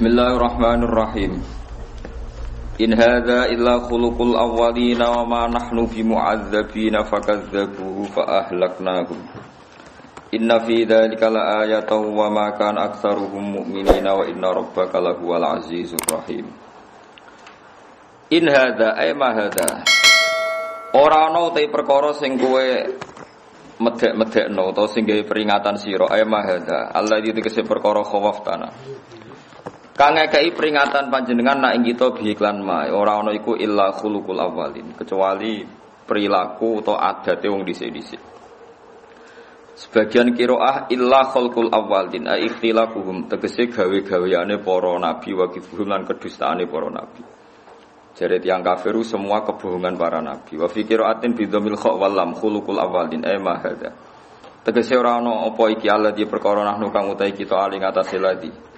Bismillahirrahmanirrahim. In hadza illa khuluqul awwalina wa ma nahnu bimu'adzabina fakadzdzabuhu fa ahlaknahum. Inna fi dzalika laayatan wa ma kana aktsaruhum mu'minina wa inna rabbaka lahuwal azizur rahim. In hadza ay ma hadza. Ora ana te perkara sing kowe medhek-medhekno utawa sing gawe peringatan sira ay ma hadza. Allah iki tegese perkara khawaf tanah. Kang ngekeki peringatan panjenengan nak ing kita bihiklan ma ora ana iku illa khuluqul awwalin kecuali perilaku atau adate wong dhisik-dhisik. Sebagian qiraah illa khulqul awwalin ai ikhtilafuhum tegese gawe-gaweane para nabi wa kifuhum lan kedustaane para nabi. Jare tiyang kafir semua kebohongan para nabi. Wa fi qiraatin bidzamil kha wal lam khuluqul awwalin ai ma hadza. Tegese ora ana apa iki Allah di perkara nahnu kang utahe kita ali ngatasé ladi.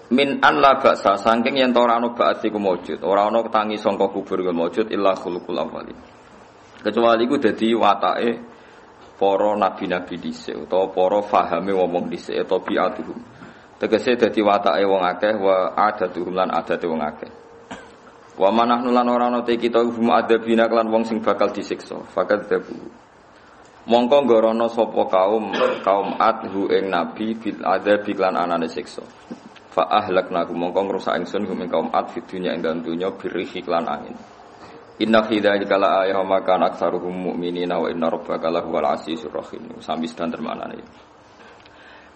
Min an la ba'sa saking yen ora ana ba'at iku maujud, ora ana tangi sangka kubur iku maujud illa khuluqul awwalin. Kecuali iku dadi watake para nabi-nabi dhisik utawa para fahame wong dhisik tabiatuhum. Tegese dadi watake wong akeh wa adatuhum lan adate wong akeh. Wa manahnu lan ora ana te kita hum adabina lan wong sing bakal disiksa. Fakat dabu. Mongko ngorono sapa kaum adhu ing nabi bil adabi lan anane siksa. Fa ahlaknakum mongko ngrusak ingsun hum kaum ad fid dunya ing dalem dunya birrihi lan angin. Inna fi dzalika la ayatan wa kana aktsaruhum mu'minina wa inna rabbaka lahuwal azizur rahim. Sami standar manane.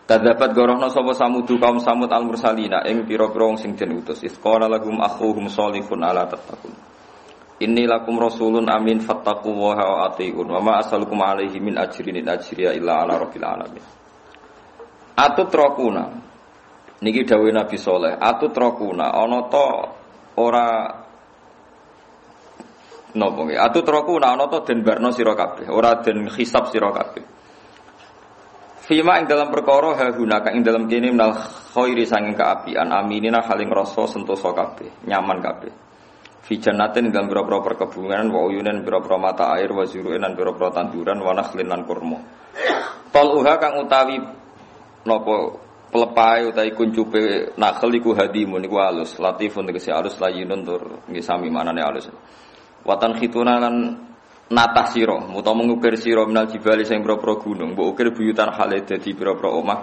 Kadzabat gorohna sapa samudu kaum samud al mursalina ing pira-pira wong sing den utus. Isqala lahum akhuhum shalihun ala tattaqun. Inni lakum rasulun amin fattaqullaha wa atiiun wa ma asalukum alaihi min ajrin in ajriya illa ala rabbil alamin. Atutrakuna niki dawuh Nabi Saleh, atutrakuna ana ta ora napa nggih? Atutrakuna ana ta den barno sira kabeh, ora den hisab sira kabeh. Fima ing dalam perkara haguna kang ing dalam kene menal khairi sanging kaapian aminina haling rasa sentosa kabeh, nyaman kabeh. Fi jannatin ing dalam pira-pira perkebunan wa uyunan pira-pira mata air wa zuru'in lan pira-pira tanduran wa nakhlin lan kurma. Taluha kang utawi napa pelepai utawi kuncupe nakhl iku hadimun iku alus latifun tegese alus layinun tur nggih sami manane alus watan khituna lan natah sira utawa mengukir sira minal jibali sing pira-pira gunung mbok ukir buyutan hale dadi pira-pira omah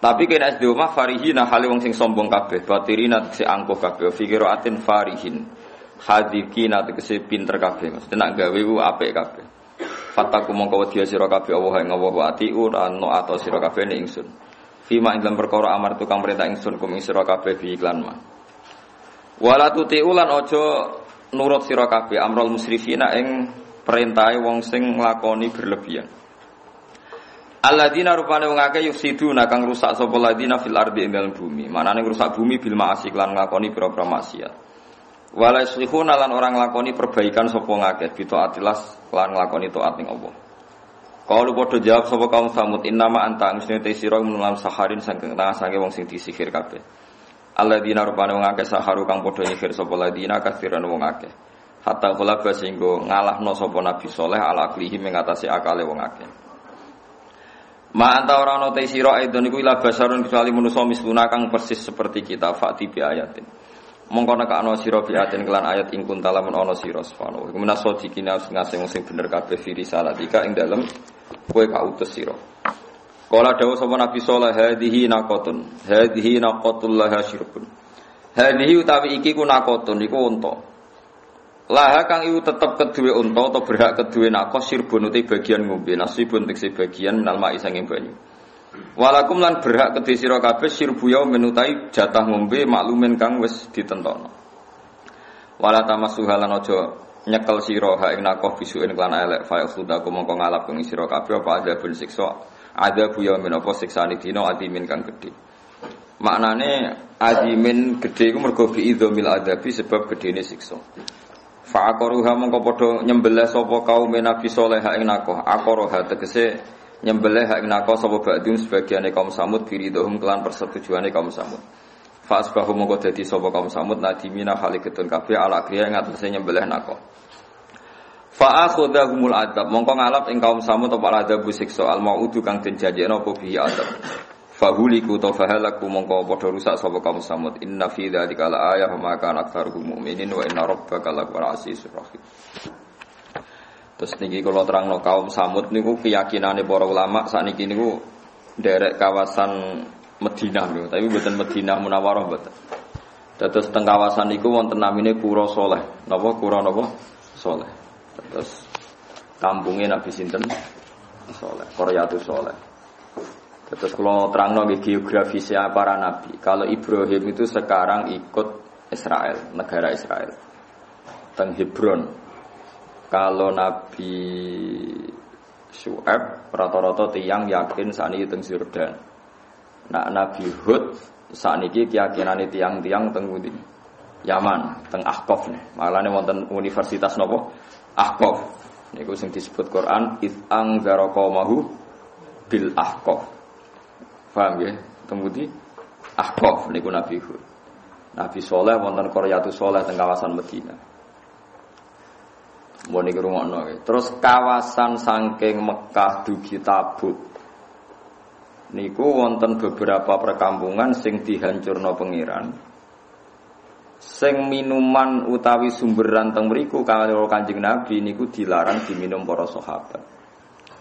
tapi kena SD omah farihina hale wong sing sombong kabeh batirina tegese angkuh kabeh fikiraatin farihin hadikina tegese pinter kabeh maksudnya nak gawe ku apik kabeh. Fataku mongko wedi sira kabeh Allah ing Allah wa atiur ano ato sira kabeh ning ingsun. Fima ing dalam perkara amar tukang perintah ingsun kum ing sira kabeh bi iklan ma. Wala tuti'u lan aja nurut sira kabeh amrul musrifina ing perintahe wong sing nglakoni berlebihan. Alladzina rupane wong akeh yufsiduna kang rusak sapa ladina fil ardi ing dalem bumi. Manane ngrusak bumi bil ma'asi lan nglakoni pira-pira maksiat. Wala yuslikhuna lan orang nglakoni perbaikan sapa ngakeh bitaatilas lan nglakoni taat ning Allah. Kalu padha jawab sapa kaum Samud innama anta musne te sira menalam saharin saking tengah sange wong sing disihir kabeh. Alladzina rupane wong akeh saharu kang padha nyihir sapa ladina kafiran wong akeh. Hatta khalaba singgo ngalahno sapa Nabi Saleh ala aklihi mengatasi akale wong akeh. Ma anta ora ana te sira aidon iku ila basarun kecuali manusa misluna kang persis seperti kita fa'ti bi ayatin. Mongko nek ana sira biaten kelan ayat ing kuntalamun ana sira subhanahu wa minasodikina ngasih sing bener kabeh fi risalatika ing dalem kowe kautus sira. Kala dawuh sapa Nabi sallallahu hadhihi naqatul laha syirbun. Hadhihi utawi iki ku naqatun iku unta. Laha kang iku tetep keduwe unta atau berhak keduwe naqas syirbun uti bagian ngombe nasibun tekse bagian minal ma'i sanging banyu. Walakum lan berhak kedhe sira kabeh sirbu ya menutai jatah ngombe maklumen kang wis ditentokno. Wala tamassuha lan aja nyekel sira ha ing nakoh bisuken lan elek fa khudaku mongko ngalap ing sira kabeh apa azabun siksa adabu ya menapa siksane dina adimin kang gedhe. Maknane adimin gedhe iku mergo bi idzamil adabi sebab gedhene siksa. Fa aqaruha mongko padha nyembelih sapa kaum Nabi Saleh ha ing nakoh aqaruha tegese nyembelih hak nako sapa ba'dun sebagiane kaum Samud biridhum kelan persetujuane kaum Samud. Fa asbahu mongko dadi sapa kaum Samud nadimina haliketun kabeh ala kriya ngatasé nyembelih nako. Fa akhudhahumul adab mongko ngalap ing kaum Samud apa adab siksa al maudu kang den janjekno apa bihi adab. Fahuliku tafahalaku mongko padha rusak sapa kaum Samud. Inna fi dzalika laayah wa ma kana aktsaruhum mu'minin wa inna rabbaka lahuwal azizur rahim. Terus niki kula terangno kaum Samud niku keyakinane para ulama sakniki niku nderek kawasan Madinah niku, tapi mboten Madinah Munawwarah mboten. Terus teng kawasan niku wonten namine Qura Saleh. Napa Qura napa? Saleh. Terus kampungnya Nabi sinten? Saleh, Qaryatus Saleh. Terus kalau terangno nggih geografisnya para nabi. Kalau Ibrahim itu sekarang ikut Israel, negara Israel. Teng Hebron. Kalau Nabi Syu'aib rata-rata tiyang yakin sakniki teng Yordan. Nah Nabi Hud sakniki keyakinane tiyang-tiyang teng pundi? Yaman, teng Ahqaf. Malane wonten universitas napa? Ahqaf. Niku sing disebut Quran id anzara qaumahu bil Ahqaf. Paham ya? Teng pundi? Ahqaf niku Nabi Hud. Nabi Saleh wonten Qaryatus Saleh teng kawasan Madinah. Mun niku rungokno. Terus kawasan saking Mekah dugi Tabuk. Niku wonten beberapa perkampungan sing dihancurno pangeran. Sing minuman utawi sumberan teng mriku karo Kanjeng Nabi niku dilarang diminum para sahabat.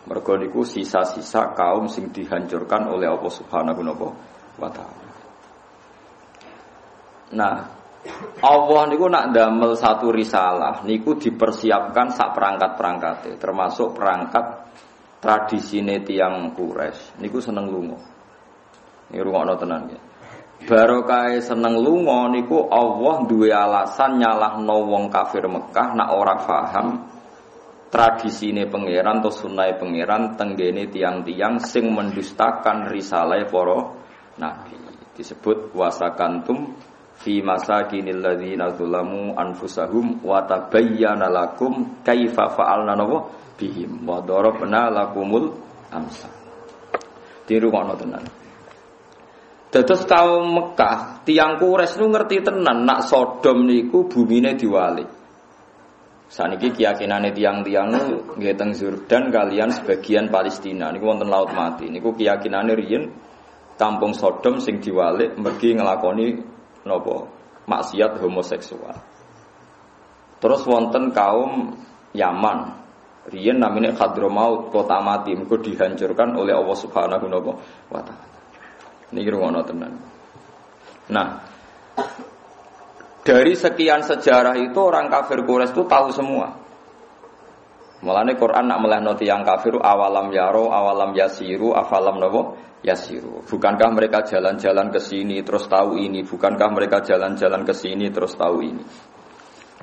Mergo niku sisa-sisa kaum sing dihancurkan oleh Allah Subhanahu wa taala. Nah, Allah niku nak ndamel satu risalah niku dipersiapkan sak perangkat-perangkate, termasuk perangkat tradisine tiyang Quraisy. Niku seneng lunga. Niku rungokno tenan nggih. Barokah seneng lunga niku Allah duwe alasan nyalahno wong kafir Mekah nak ora paham tradisine pangeran atau sunnahe pangeran tenggene tiang-tiang sing mendustakan risalah para nabi. Disebut wasakantum fi masakinil ladzina zalamu anfusahum wa tabayyana lakum kaifa fa'alna bihim wa darabna lakumul amsal. Dirungokno tenan. Dados kaum Mekah, tiang Quraisy nu ngerti tenan nak Sodom niku bumine diwalik. Saniki keyakinane tiang-tiang nu nggih teng Yordan kalian sebagian Palestina niku wonten Laut Mati. Niku keyakinane riyen kampung Sodom sing diwalik mergi nglakoni napa maksiat homoseksual. Terus wonten kaum Yaman. Riyen namine Hadramaut, kota mati, mergo dihancurkan oleh Allah Subhanahu wa taala. Niki rungono tenan. Nah, dari sekian sejarah itu orang kafir Quraisy itu tahu semua. Mulane Quran nak melehno tiyang kafir awalam yaro, awalam yasiru, afalam napa yasiru. Bukankah mereka jalan-jalan ke sini terus tahu ini? Bukankah mereka jalan-jalan ke sini terus tahu ini?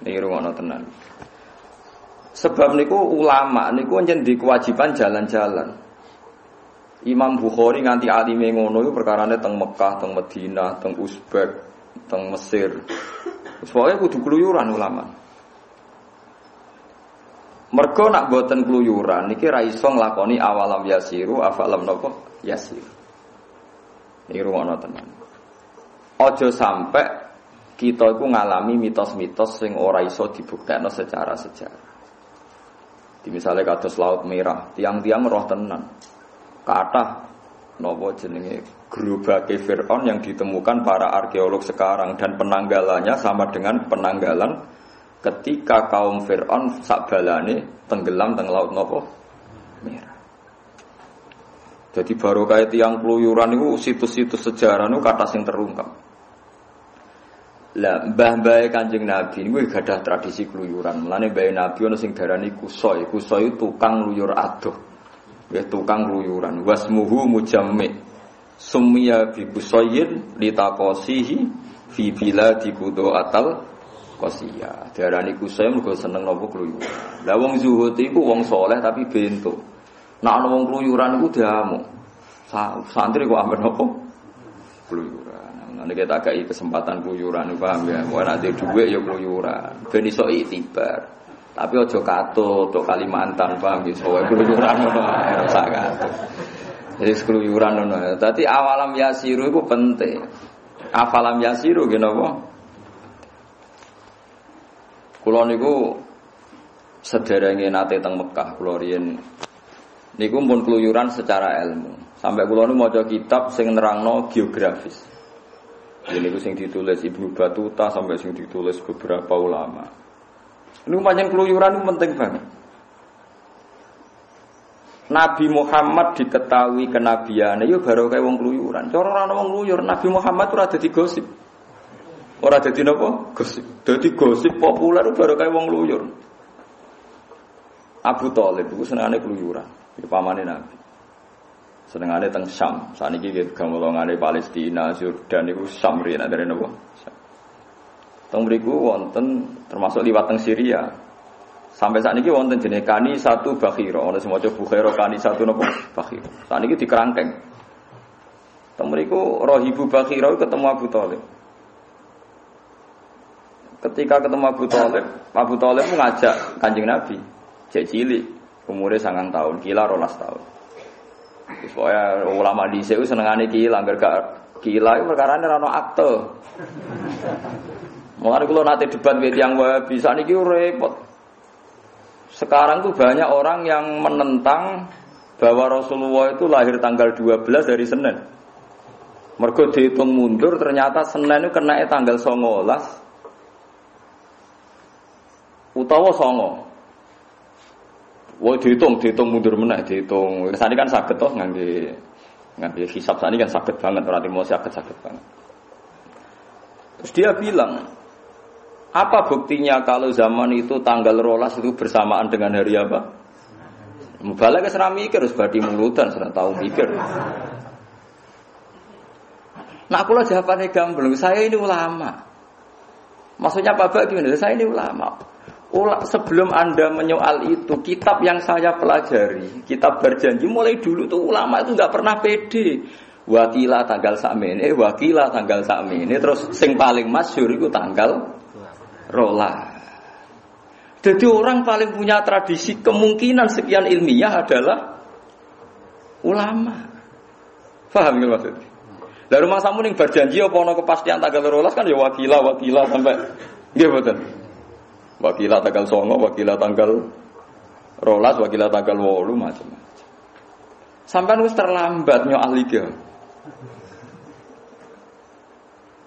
Niki rungono tenan. Sebab niku ulama niku njen di kewajiban jalan-jalan. Imam Bukhari nganti alime ngono iku perkarane teng Mekah, teng Madinah, teng Uzbek, teng Mesir. Pokoke kudu kluyuran ulama. Mergo nak boten kluyuran niki ra iso nglakoni awalam yasiru, afalam napa yasir. Niki rumono tenan. Aja sampai kita iku ngalami mitos-mitos sing ora iso dibuktekno secara sejarah. Di misalnya kados Laut Merah, tiang-tiang roh tenan. Kathah napa jenenge gerobake Firaun yang ditemukan para arkeolog sekarang dan penanggalannya sama dengan penanggalan ketika kaum Firaun sakbalane tenggelam teng Laut napa Merah. Jadi barokah tiang keluyuran niku situs-situs sejarah niku kathah sing terungkap. Lah mbah-mbahe Kanjeng Nabi niku gadah tradisi keluyuran. Mulane mbahe Nabi ana sing darani kusoi. Kusoi tukang luyur adoh. Ya tukang keluyuran. Wasmuhu mujammi. Summiya bi kusoyin litaqasihi fi biladi qudu'atal qasiyah. Darani kusoi mergo seneng napa keluyuran. Lah wong zuhud iku wong saleh tapi bento. Nek ana wong keluyuran iku diamuk. Santri kok amben napa? Keluyuran. Nek kita gak kesempatan keluyuran, paham ya? Wong nek dhuwit ya keluyuran, ben iso iktibar. Tapi aja katut tok Kalimantan, paham ya? Soale keluyuran ngono ae sak katut. Jadi keluyuran ngono. Dadi awalam yasiru iku penting. Afalam yasiru nggih napa? Kula niku sederenge nate teng Mekah, kula riyen niku pun keluyuran secara ilmu. Sampai kula nu maca kitab sing nerangno geografis. Ini ku sing ditulis Ibnu Battuta sampai sing ditulis beberapa ulama. Ini pancen keluyuran itu penting banget. Nabi Muhammad diketahui kenabiane yo barokah wong keluyuran. Cara ora ana wong keluyur, Nabi Muhammad ora dadi gosip. Ora dadi napa? Gosip. Dadi gosip populer barokah wong keluyur. Abu Thalib iku senengane keluyuran, iki pamane Nabi. Senengane teng Syam. Saniki nggih gamolongane Palestina, Yordan iku Syam riyen dari napa? Teng mriku wonten termasuk liwat teng Syria. Sampai saat ini wonten jenis kani satu bakhiro, ono semua coba bakhiro kani satu nopo bakhiro. Saat ini dikerangkeng. Temeriku rohibu bakhiro ketemu Abu Thalib. Ketika ketemu Abu Thalib mengajak Kanjeng Nabi, cek cilik, umurnya 9 tahun, kila 12 tahun. Supaya ulama di SEU senengane kila, angger gak kila itu perkarane ra ono akte. Mulane kula nate debat wit yang Wahabi, saniki repot. Sekarang tuh banyak orang yang menentang bahwa Rasulullah itu lahir tanggal 12 dari Senin. Mergo dihitung mundur ternyata Senin itu kena tanggal 19 utawa 9. Wah dihitung mundur meneh dihitung. Sani kan saged toh ngangge hisab sani kan saged banget ora timo saged banget. Terus dia bilang, apa buktinya kalau zaman itu tanggal 12 itu bersamaan dengan hari apa? Mubalak kesana mikir, harus badi mulutan, sudah tahu mikir. Nah aku lah jawabannya gamblang, saya ini ulama. Maksudnya Pak gimana? Saya ini ulama. Sebelum Anda menyoal itu, kitab yang saya pelajari, kitab berjanji, mulai dulu tuh ulama itu nggak pernah pede. Wakilah tanggal sakmene, wakilah tanggal sakmene, terus sing paling masyhur itu tanggal rola. Jadi orang paling punya tradisi kemungkinan sekian ilmiah adalah ulama. Paham ya maksudnya? Lah rumah samu ning berjanji apa ana kepastian tanggal 12 kan ya wakilah sampai nggih mboten. Wakilah tanggal 9, wakilah tanggal 12, wakilah tanggal 8 macam-macam. Sampai wis terlambat nyoal iki.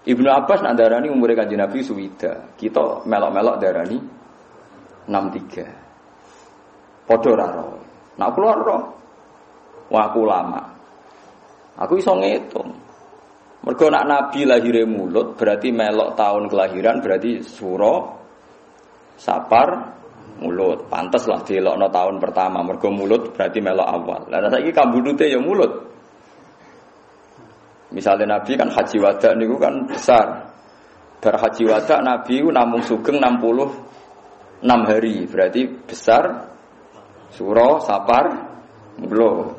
Ibnu Abbas nak darani umure Kanjeng Nabi suwida. Kita melok-melok darani 63. Padha ora ro. Nak kula ro. Wah aku lama. Aku iso ngitung. Mergo nak Nabi lahire mulut berarti melok tahun kelahiran berarti Suro Sapar mulut. Pantes lah dilokno tahun pertama mergo mulut berarti melok awal. Lah saiki kambudute ya mulut. Misalnya Nabi kan haji wada niku kan besar. Bar haji wada Nabi namung sugeng 66 hari, berarti besar Suro, Sapar, Mulo.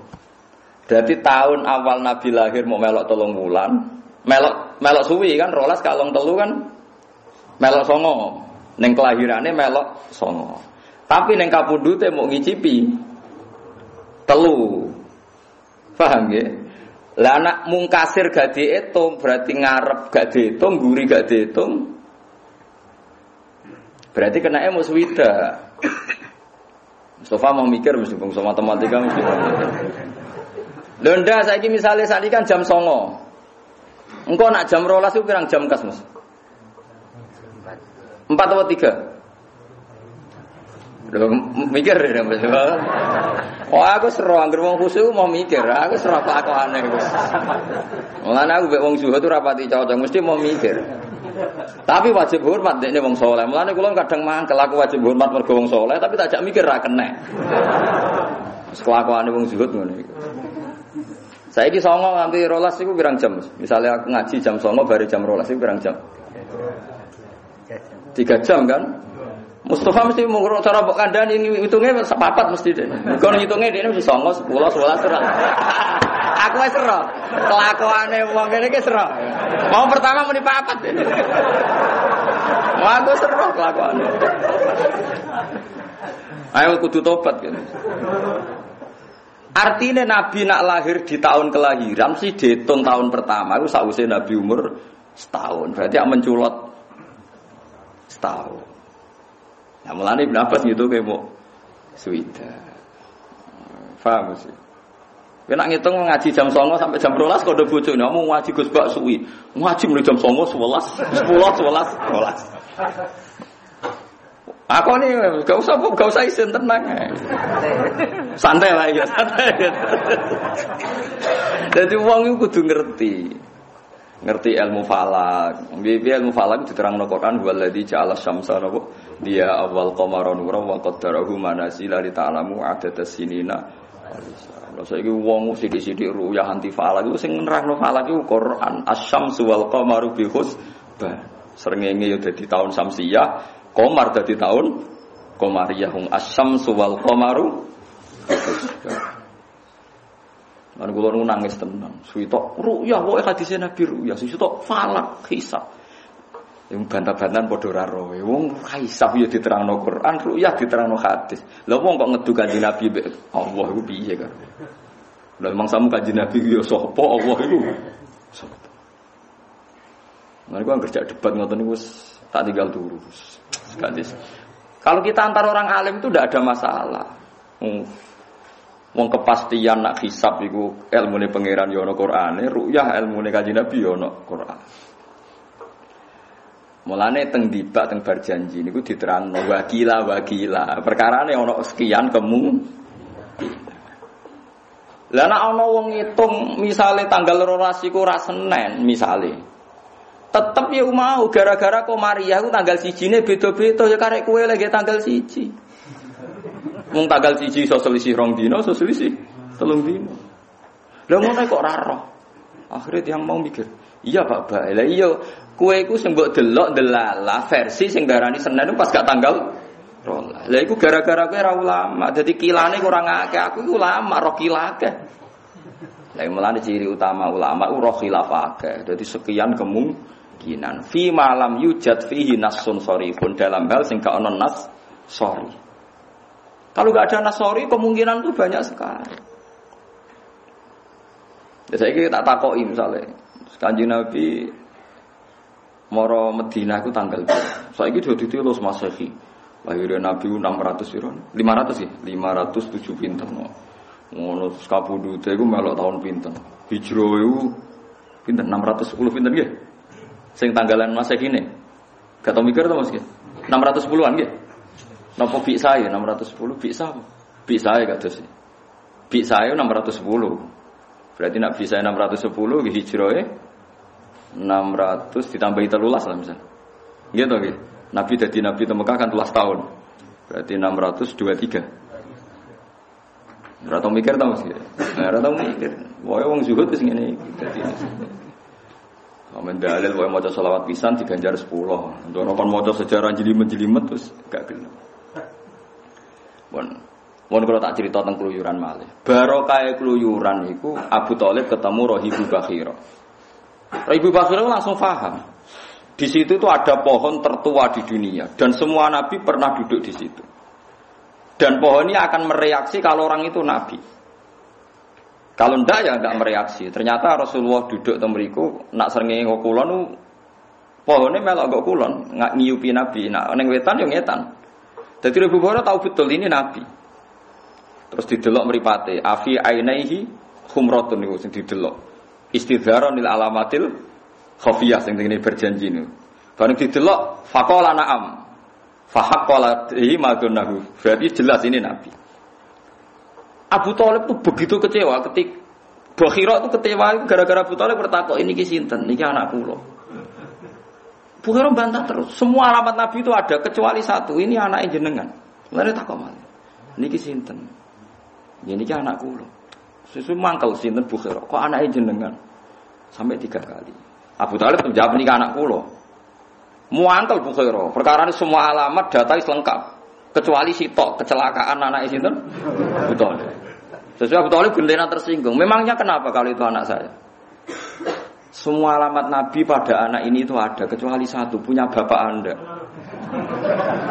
Berarti tahun awal Nabi lahir mau melok 3 wulan. Melok suwi kan 12 kalong 3 kan melok 9. Ning kelahirane melok 9. Tapi ning kapundhute mau ngicipi 3. Paham nggih? Lah anak mungkasir gak diitung berarti ngarep gak diitung, guri gak diitung. Berarti kenake mung swida. Mustafa mau mikir mesti bangsa matematika mesti. Lho ndak saiki misale saiki kan jam 09.00. Engko nak jam 12 itu pirang jam kas, Mas? 4 atau 3? Lho mikir ya Mas. Oh aku seru anggere wong khusyuk mau mikir, aku seru kelakuane wis. Mulane aku mek wong zuhud ora pati cocok, mesti mau mikir. Tapi wajib hormat dekne wong saleh. Mulane kula kadang mangkel aku wajib hormat mergo wong saleh, tapi tak jak mikir ra kenek. Wis kelakuane wong zuhud ngono iki. Saiki 09.00 nganti 12 iku pirang jam? Misalnya aku ngaji jam 09.00 bare jam 12 iku pirang jam? 3 jam kan? Mustafa mesti mengurut cara mbok kandhani hitungnya sepapat mesti deh. Kalau hitungnya dia mesti 9, 10, 11 ora. Aku wis ero. Kelakuane wong kene iki ero. Mau pertama muni papat. Wah, aku ero kelakuane. Ayo kudu tobat gitu. Artinya Nabi nak lahir di tahun kelahiran sih dihitung tahun pertama itu sausé Nabi umur setahun. Berarti yang menculot setahun. Nah mulane Ibnu Abbas gitu kayak mau suwida. Paham sih? Kowe nak ngitung ngaji jam 09.00 sampai jam 12 kode bojone, kamu ngaji Gus Bak suwi. Ngaji mulai jam 09.00, 11, 10, 11. Aku nih gak usah isin tenang. Santai lah ya, santai. Jadi wong iku kudu ngerti ilmu falak. Bibi ilmu falak diterangno Quran waladzi ja'ala syamsa napa dia awal qamara nuran wa qaddarahu manazila li ta'lamu adadas sinina. Lha saiki wong sithik-sithik ruyah anti falak iku sing nerangno falak iku Quran asy-syamsu wal qamaru bi husban. Srengenge ya dadi taun Samsiyah, qamar dadi taun qamariyah. Asy-syamsu wal qamaru lan kula nu nangis tenan. Suwitok ru'yah wae hadise Nabi ru'yah, suwitok falak hisab. Yang bantah-bantahan padha ora roe. Wong hisab ya diterangno Quran, ru'yah diterangno hadis. Lah wong kok ngedu Kanjeng Nabi Allah iku piye kan? Lah memang samu Kanjeng Nabi ya sapa Allah iku? Sapa? Mereka kerja debat ngoten niku wis tak tinggal turu. Sekadis. Kalau kita antar orang alim itu tidak ada masalah. Wong kepastian nak hisab iku ilmune pangeran ya ana Qur'ane, ru'yah ilmune Kanjeng Nabi ya ana Qur'an. Mulane teng dibak teng bar janji niku diterangno wakila. Perkarane ana sekian Lah nek ana wong ngitung misale tanggal 12 iku ra Senin misale. Tetep ya mau gara-gara Komariah ku tanggal 1-ne beda-beda ya karek kowe lagi tanggal 1. Wong tanggal 1 iso selisih 2 dina, iso selisih 3 dina. Lah ngono kok ora roh. Akhire tiyang mau mikir, iya Pak Ba. Lah iya, kowe iku sing mbok delok delalah versi sing darani Senin pas gak tanggal 12. Lah iku gara-gara kowe ora ulama, dadi kilane kurang akeh. Aku iku ulama, roh kilake. Lah mulane ciri utama ulama ku roh khilafake. Dadi sekian kemungkinan. Fi malam yujad fihi nasun sharifun dalam hal sing gak ono nas sharif. Kalau nggak ada nasori, kemungkinan itu banyak sekali. Ya, saya kira tak takoki misalnya, Kanjeng Nabi moro Madinah itu tanggal berapa? Saya kira sudah ditulis Masehi. Lahirnya Nabi 500 sih, 507 pinten. Ngono kabudute iku melok tahun pinten. Hijrah iku pinten 610 pinten nggih. Sing tanggalan Masehi ne. Gak tau mikir to Mas nggih. 610-an nggih. Napa bik saya 610 bik sapa? Bik saya kados. Bik saya 610. Berarti nak bik saya 610 nggih hijrahe 600 ditambahi 13 lah misal. Nggih to nggih. Nabi dadi nabi te Mekah kan 13 tahun. Berarti 623. Ora tau mikir ta Mas. Ora tau mikir. Wae wong zuhud wis ngene iki dadi. Amen dalil wae maca selawat pisan diganjar 10. Ndoro kon maca sejarah jelimet-jelimet terus gak gelem. Mun kalau tak cerita tentang keluyuran malih. Barokah keluyuran iku Abu Thalib ketemu Rahibu Bakhira. Rahibu Bakhira langsung paham. Di situ itu ada pohon tertua di dunia dan semua nabi pernah duduk di situ. Dan pohon ini akan mereaksi kalau orang itu nabi. Kalau ndak ya enggak mereaksi. Ternyata Rasulullah duduk teng mriku nak srengenge kok kulon pohone melok kok kulon, nggak ngiupi nabi. Nak ning wetan yo ngetan. Jadi Abu Hurairah tahu betul ini Nabi. Terus didelok mripate, afi ainaihi humratun niku sing didelok. Istidharon lil alamatil khafiyah sing ngene berjanji niku. Bareng didelok faqala na'am. Fahaqqala hi madunahu. Berarti jelas ini Nabi. Abu Thalib tuh begitu kecewa ketika Bakhira itu kecewa gara-gara Abu Thalib bertakok ini ki sinten? Niki anak kula. Bukhari bantah terus. Semua alamat Nabi itu ada kecuali satu. Ini anaknya jenengan. Lalu takok malih. Niki sinten? Ya niki anak kula. Sesu mangkel sinten Bukhari. Kok anaknya jenengan? Sampai 3 kali. Abu Thalib menjawab niki anak kula. Muangkel Bukhari. Perkara ini semua alamat data lengkap. Kecuali sitok kecelakaan anaknya sinten? Abu Thalib. Sesuai Abu Thalib gendena tersinggung. Memangnya kenapa kalau itu anak saya? Semua alamat Nabi pada anak ini itu ada kecuali satu, punya bapak Anda.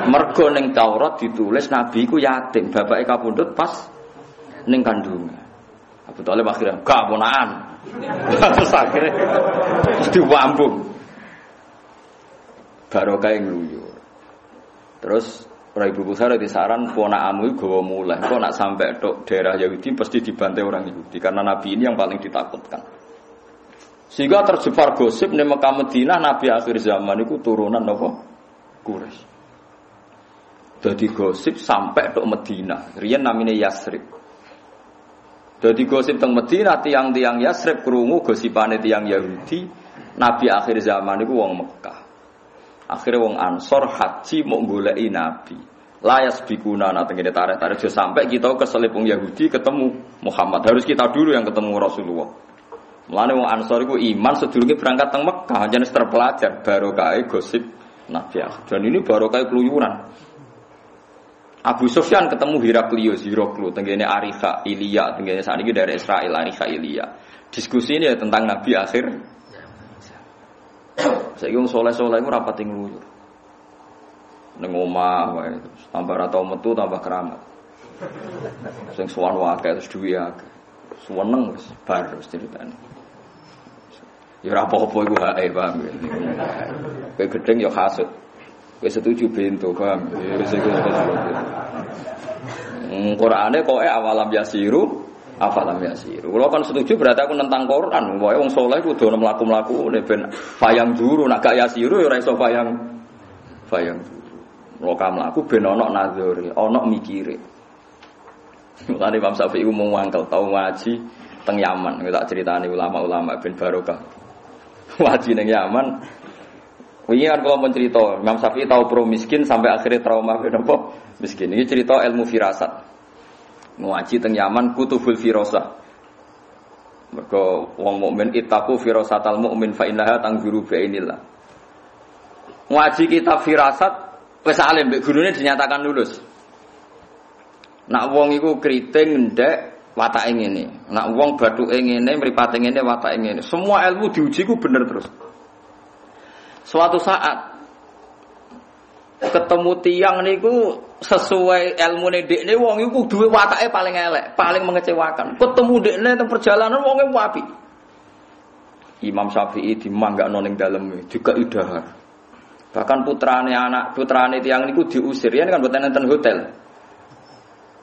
Mergo ning Taurat ditulis Nabi ku yatim, bapake kapundhut pas ning kandungan. Abu Thalib akhirnya gak ponakan. Terus akhirnya diwambung. Barokah ngluyur. Terus Ora Ibu Besar disaran ponakamu gawa muleh. Kok nak sampai tok daerah Yahudi pasti dibantai orang Yahudi karena Nabi ini yang paling ditakutkan. Sehingga tersebar gosip di Mekah Madinah Nabi akhir zaman itu turunan apa? Quraisy. Jadi gosip sampai tok Madinah. Riyen namine Yasrib. Jadi gosip teng Madinah tiang-tiang Yasrib krungu gosipane tiang Yahudi Nabi akhir zaman itu wong Mekah. Akhirnya wong Ansor haji mau goleki Nabi. Layas bikuna natengene tarik-tarik sampai kita keselip wong Yahudi ketemu Muhammad. Harus kita dulu yang ketemu Rasulullah. Mulane wong Ansor iku iman sedurunge berangkat teng Mekah jenis terpelajar barokah gosip Nabi. Dan ini barokah keluyuran. Abu Sufyan ketemu Heraklius tenggene Arifa Ilya tenggene sakniki dari Israel Arifa Ilya. Diskusi ini ya tentang Nabi akhir. Saiki wong saleh-saleh iku ora pati ngluyur. Ning omah wae tambah ra tau metu tambah keramat. Sing suwan wae terus duwe akeh. Suweneng wis bar wis ceritane. Ya ora apa-apa iku hae paham. Kowe gedeng ya hasud. Kowe setuju bento paham. Ya wis iku. Qur'ane koke awalam yasiru afalam yasiru. Kalau kan setuju berarti aku nentang Quran. Wae wong saleh kudu ono mlaku-mlaku ben fayang juru nek gak yasiru ya ora iso fayang juru. Mlaku mlaku ben ono nazare, ono mikire. Mulane Imam Syafi'i umum wangkel tau ngaji teng Yaman. Tak critani ulama-ulama ben barokah. Ngaji ning Yaman. Wingi kan kula mun crita, Imam Syafi'i tau pro miskin sampai akhirnya trauma ben apa? Miskin. Ini cerita ilmu firasat. Ngaji teng Yaman kutubul firasah. Mergo wong mukmin ittaqu firasatal mukmin fa innaha tanzuru bi'ainillah. Ngaji kitab firasat wis alim mbek gurune dinyatakan lulus. Nak wong iku kriting ndek watake ngene. Nak wong bathuke ngene, mripate ngene, watake ngene. Semua ilmu diuji ku bener terus. Suatu saat ketemu tiang niku sesuai ilmune dekne wong iku duwe watake paling elek, paling mengecewakan. Ketemu dekne teng perjalanan wonge apik. Imam Syafi'i dimanggakno ning daleme, juga idahar. Bahkan putrane tiang niku diusir, yen kan mboten enten hotel.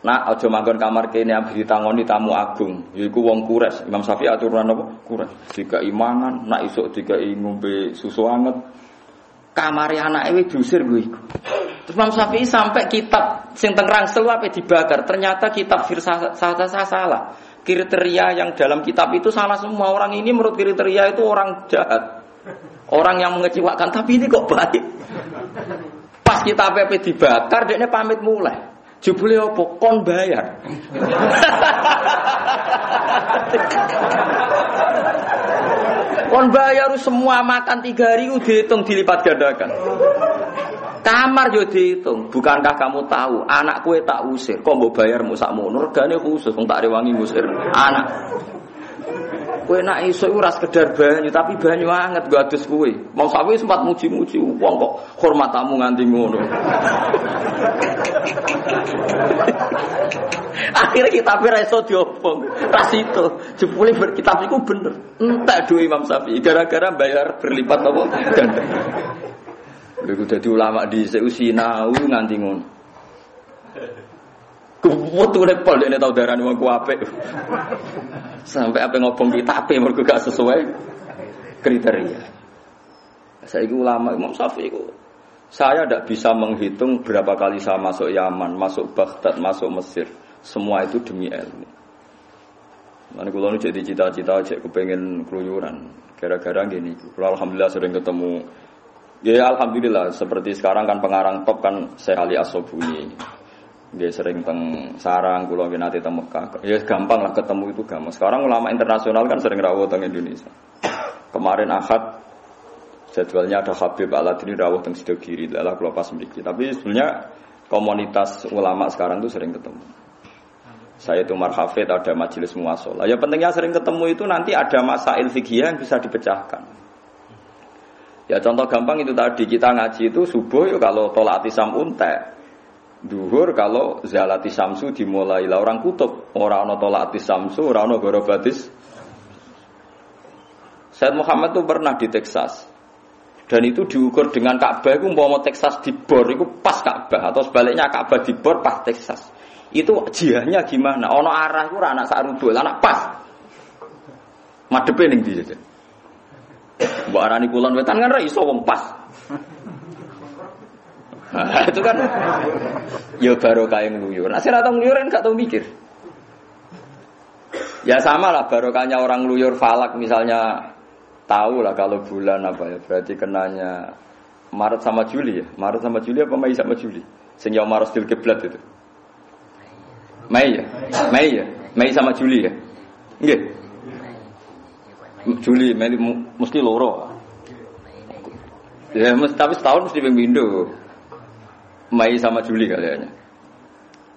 Nak aja manggon kamar kene abdi tangoni tamu agung, yaiku wong Quraisy. Imam Syafi'i aturan apa? Quraisy. Dikai mangan, nak isuk dikai ngombe susu anget. Kamare anake wis diusir kuwi iku. Terus Imam Syafi'i sampai kitab sing teng Rangsel ape dibakar. Ternyata kitab firasat salah. Kriteria yang dalam kitab itu salah semua. Orang ini menurut kriteria itu orang jahat. Orang yang mengecewakan, tapi ini kok baik. Pas kitab ape dibakar, dekne pamit mulai. Jebule opo kon bayar. Kon bayar semua makan 3 hari dihitung dilipat gandakan. Kamar yo dihitung. Bukankah kamu tahu anak kue tak usir, kok mbok bayar mu sakmono regane khusus wong tak rewangi ngusir anak. Kowe nek iso ora sekedar banyu tapi banyu anget nggo adus kowe. Mau sawi sempat muji-muji wong kok hormat tamu nganti ngono. Akhirnya kitab reso diobong. Ras itu jebule kitab iku bener. Entek duwe Imam Syafi'i gara-gara bayar berlipat apa ganda. Lha dadi ulama dhisik sinau nganti ngono. Kuwatu repol nek tau darani wong ku apik. Sampai apa ngobong kitabe mergo gak sesuai kriteria. Saiki ulama Imam Syafi'i ku saya tidak bisa menghitung berapa kali saya masuk Yaman, masuk Baghdad, masuk Mesir. Semua itu demi ilmu. Mana kalau nu jadi cita-cita, cek kepengen keluyuran. Gara-gara gini, kalau alhamdulillah sering ketemu. Ya alhamdulillah, seperti sekarang kan pengarang top kan Syekh Ali As-Sobuni. Dia sering teng sarang, kalau nanti teng Mekah. Ya gampang lah ketemu itu gampang. Sekarang ulama internasional kan sering rawuh teng Indonesia. Kemarin Ahad jadwalnya ada Habib Al-Adini rawuh teng Sidogiri. Lah kalau pas mriki. Tapi sebenarnya komunitas ulama sekarang tuh sering ketemu. Saya itu marhafid ada majelis muwasalah. Ya pentingnya sering ketemu itu nanti ada masail fikih yang bisa dipecahkan. Ya contoh gampang itu tadi kita ngaji itu subuh ya kalau tolak tisam untek. Duhur kalau zalati samsu dimulai lah orang kutub. Ora ana tolak tisamsu, ora ana gorobatis. Said Muhammad tuh pernah di Texas. Dan itu diukur dengan Ka'bah itu umpama Texas dibor itu pas Ka'bah atau sebaliknya Ka'bah dibor pas Texas. Itu jihahnya gimana? Ono arah itu anak sarubul, anak pas. Madepe ning ndi jajan. Mbok arani kulon wetan kan ra iso wong pas. Nah, itu kan ya barokah ngluyur. Nek ora tau ngluyur kan gak tau mikir. Ya sama lah barokahnya orang ngluyur falak misalnya. Tahu lah kalau bulan apa ya, berarti kenanya Maret sama Juli ya. Maret sama Juli apa Mei sama Juli? Sing ya Maret til kiblat itu. Mei ya? Mei ya? Mei sama Juli ya? Nggih. Juli, Mei mesti loro. Ya tapi setahun mesti pemindo. Mei sama Juli kayaknya.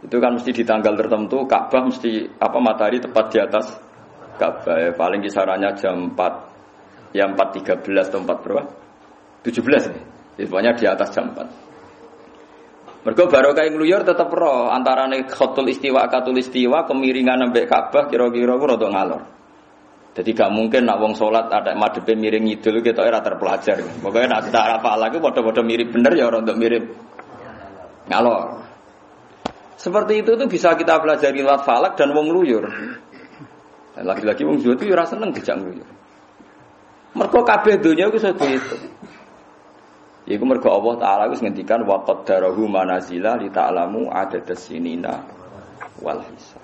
Itu kan mesti di tanggal tertentu Ka'bah mesti apa matahari tepat di atas Ka'bah ya, paling kisarannya jam 4. Ya 4.13 atau 4 berapa? 17 nih. Ya, pokoknya di atas jam 4. Mergo barokah ngluyur tetep ro antarane khatul istiwa katul istiwa kemiringan ambek Ka'bah kira-kira ku rada ngalor. Jadi gak mungkin nak wong salat ada madhepe miring ngidul ketoke ora terpelajar. Pokoke nak cara pala ku padha-padha mirip bener ya ora untuk mirip ngalor. Seperti itu tuh bisa kita pelajari lewat falak dan wong ngluyur. Lagi-lagi wong zuhud itu ora seneng dijak ngluyur. Mergo kabeh donya iku iso diitung. Iku mergo Allah Taala wis ngendikan wa qaddarahu manazila li ta'lamu adadas sinina wal hisab.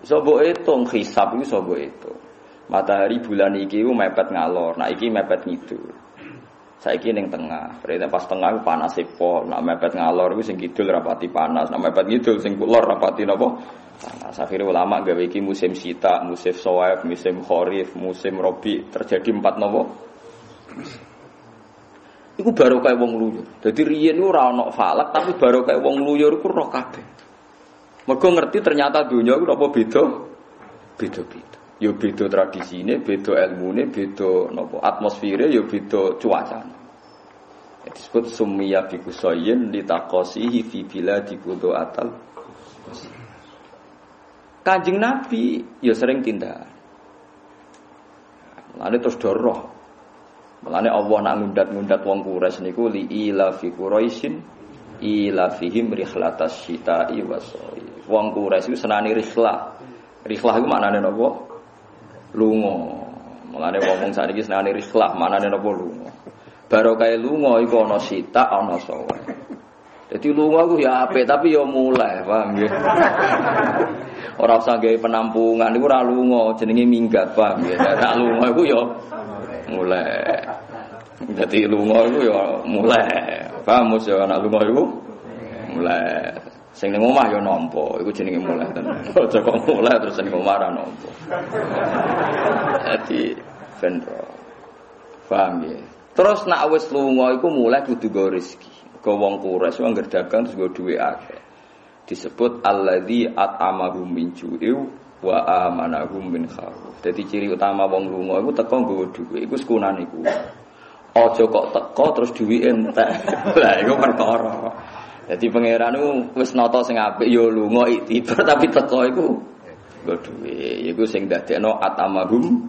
Iso mbok hitung hisab iku iso mbok hitung. Matahari bulan iki ku mepet ngalor, nah iki mepet ngidul. Saiki ning tengah, berarti pas tengah ku panas pol, nak mepet ngalor ku sing kidul rapati panas, nak mepet ngidul sing kulor rapati napa? Nah, akhirnya ulama gawe iki musim sita, musim sowaif, musim kharif, musim robi terjadi 4 nopo. Iku barokah wong ngluyur. Dadi riyen ora ana falak tapi barokah wong ngluyur iku roh kabeh. Mergo ngerti ternyata dunya iku apa beda? Beda-beda. Ya beda tradisine, beda ilmune, beda napa atmosfere, ya beda cuacane. Disebut summiya bi kusayyin litaqasihi fi biladi qudu'atal. Kanjeng Nabi ya sering tindak. Mulane terus doroh. Mulane Allah nak ngundat-ngundat wong Quraisy niku li ila fi Quraisyin ila fihim rihlatas syita'i wasoi. Wong Quraisy iku senani rihlah. Rihlah iku maknane napa? Lunga. Mulane wong sakniki senani rihlah maknane napa lunga. Barokah lunga iku ana sita ana sowe. Jadi lunga ku ya apik tapi ya mulai, paham nggih. Ora usah gawe penampungan iku ora lunga, jenenge minggat, paham nggih. Nek lunga iku ya mulai. Jadi lunga iku ya mulai. Paham mesti ana lunga iku mulai. Sing ning omah ya nampa, iku jenenge mulai tenan. Aja kok mulai terus ning omah ora nampa. Jadi vendro. Paham nggih. Terus nek wis lunga iku mulai kudu go rezeki. Ke wong Quraisy wong dagang terus go duwe akeh. Disebut alladzi at'amahum min ju'in wa amanahum min khauf. Dadi ciri utama wong lunga iku teko nggawa dhuwit iku sekunane iku. Aja kok teko terus dhuwit entek. Lah iku perkara. Dadi pangeran iku wis nata sing apik ya lunga iktibar tapi teko iku nggo dhuwit. Iku sing dadekno at'amahum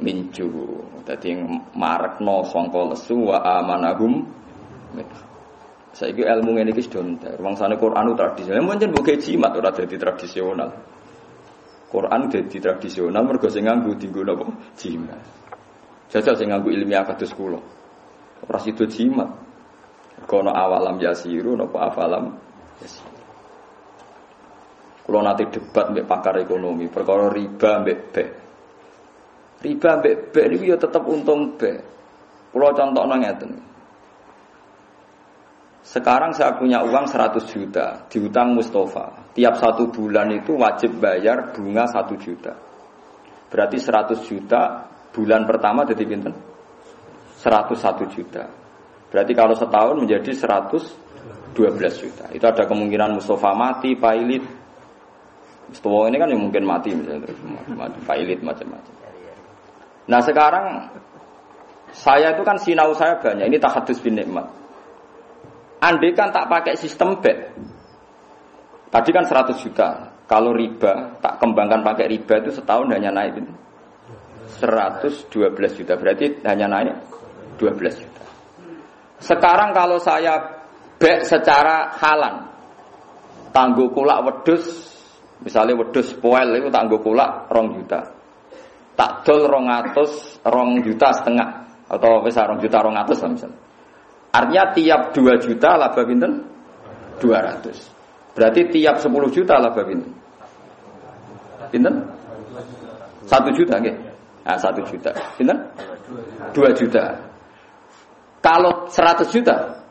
min ju'. Dadi marekno sangka lesu wa amanahum min khauf. Saiki ilmu ngene iki sudah entek. Wangsane Quran tradisional, pancen mbok jimat ora dadi tradisional. Quran dadi tradisional mergo sing nganggo dienggo napa? Jimat. Jajal sing nganggo ilmiah kados kula. Ora sida jimat. Kono awalam yasiru napa afalam yasiru. Kula nate debat mbek pakar ekonomi perkara riba mbek bek. Riba mbek bek niku ya tetep untung bek. Kula contohno ngeten. Sekarang saya punya uang 100 juta diutang Mustafa. Tiap 1 bulan itu wajib bayar bunga 1 juta. Berarti 100 juta bulan pertama jadi pinten? 101 juta. Berarti kalau setahun menjadi 112 juta. Itu ada kemungkinan Mustafa mati, pailit. Mustafa ini kan yang mungkin mati misalnya, pailit macam-macam. Nah sekarang saya itu kan sinau saya banyak. Ini tahadus bin nikmat. Andai kan tak pakai sistem bet, tadi kan 100 juta. Kalau riba, tak kembangkan pakai riba itu setahun hanya naik 112 juta. Berarti hanya naik 12 juta. Sekarang kalau saya bek secara halan, tanggo kulak wedhus, misalnya wedhus poel itu tanggo kulak 2 juta. Tak dol 200, 2 juta setengah atau wis 2 juta 200 lah misalnya. Artinya tiap 2 juta laba pinten? 200. Berarti tiap 10 juta laba pinten? Pinten? 1 juta nggih. Nah, 1 juta. Pinten? 2 juta. Kalau 100 juta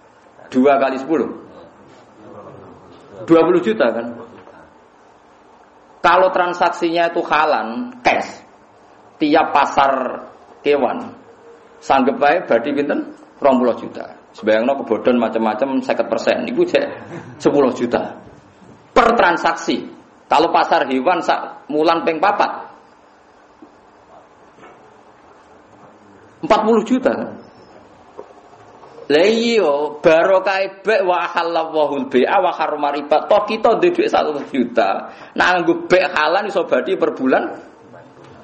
2 kali 10 20 juta kan. Kalau transaksinya itu halan cash tiap pasar kewan sanggep bae badhe pinten 20 juta. Sebayangno kebodhon macam-macam 50%, iku jek 10 juta per transaksi. Kalau pasar hewan sak mulan ping 4 40 juta. Lah iya barokah bek wa halallahu al-bai'a wa harrama riba. Toh kita duwe 1 juta. Nah nggo bek halan iso badhe per bulan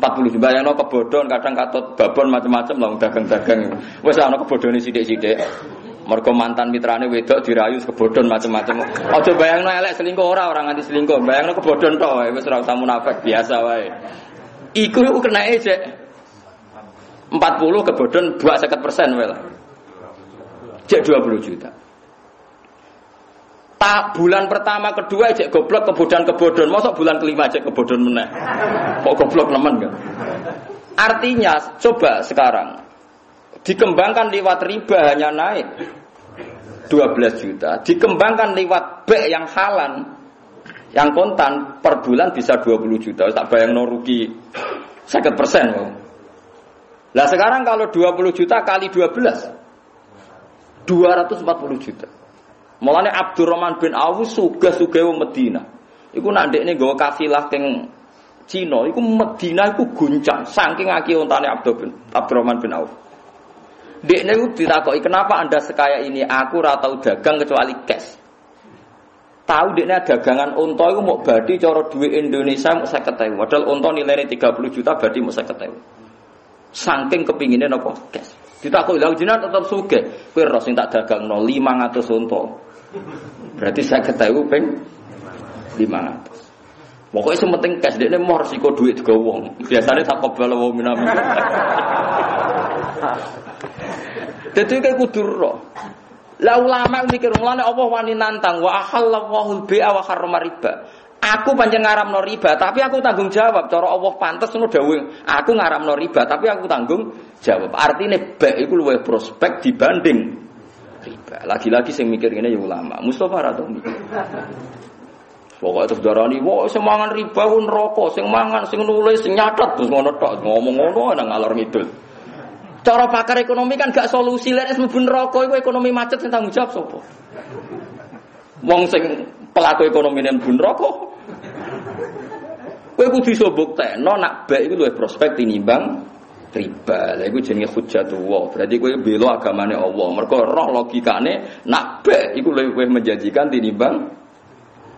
40 juta. Bayangno kebodhon kadang katut babon macam-macam lho dagang-dagang. Wis ana kebodhone sithik-sithik. Mergo mantan mitrane wedok dirayu kebodhon macam-macam. Aja bayangno elek selingkuh ora nganti selingkuh. Bayangno kebodhon tok wae wis ora usah munafik biasa wae. Iku kenake jek 40 kebodhon 50% wae lah. Jek 20 juta. Tak bulan pertama kedua jek goblok kebodhon. Mosok bulan kelima jek kebodhon meneh. Kok goblok nemen kan? Artinya coba sekarang dikembangkan lewat riba hanya naik 12 juta. Dikembangkan lewat bek yang halan, yang kontan per bulan bisa 20 juta. Tak bayangno rugi 50%. Lah sekarang kalau 20 juta kali 12 240 juta. Mulane Abdurrahman bin Auf sugih-sugih wong Medina. Iku nak ndekne nggawa kafilah teng Cina, iku Medina iku guncang saking akeh ontane Abdurrahman bin Auf. Dekne ku ditakoki, "Kenapa Anda sekaya ini? Aku ora tau dagang kecuali cash." Tahu dekne dagangan unta iku mok badhe cara duit Indonesia mok 50.000. Padahal unta nilainya 30 juta badhe mok 50.000. Saking kepingine napa cash. Ditakoki, "Lah jenengan tetep sugih. Kowe ro sing tak dagangno 500 unta." Berarti 50.000 ping 500. Pokoknya sementing cash dekne mau resiko duit digawa wong. Biasane tak kobal wa minam. Dadi kayak kudu ro. Lah ulama mikir mulane Allah wani nantang wa ahallallahu al-bai'a wa harrama riba. Aku pancen ngaramno riba, tapi aku tanggung jawab. Cara Allah pantes ngono dawuh. Aku ngaramno riba, tapi aku tanggung jawab. Artine baik iku luwih prospek dibanding riba. Lagi-lagi sing mikir ngene ya ulama. Mustofa ra to mikir. Pokoke terus darani, "Wah, sing mangan riba ku neraka, sing mangan, sing nulis, sing nyatet terus ngono tok, ngomong ngono nang ngalor ngidul." Cara pakar ekonomi kan gak solusi lek mlebu neraka iku ekonomi macet sing tanggung jawab sapa? Wong sing pelaku ekonomi ning mlebu neraka. Kowe kudu iso buktekno nak baik iku luwih prospek tinimbang riba. Lha iku jenenge hujjatullah. Berarti kowe bela agamane Allah. Mergo roh logikane nak baik iku luwih menjanjikan tinimbang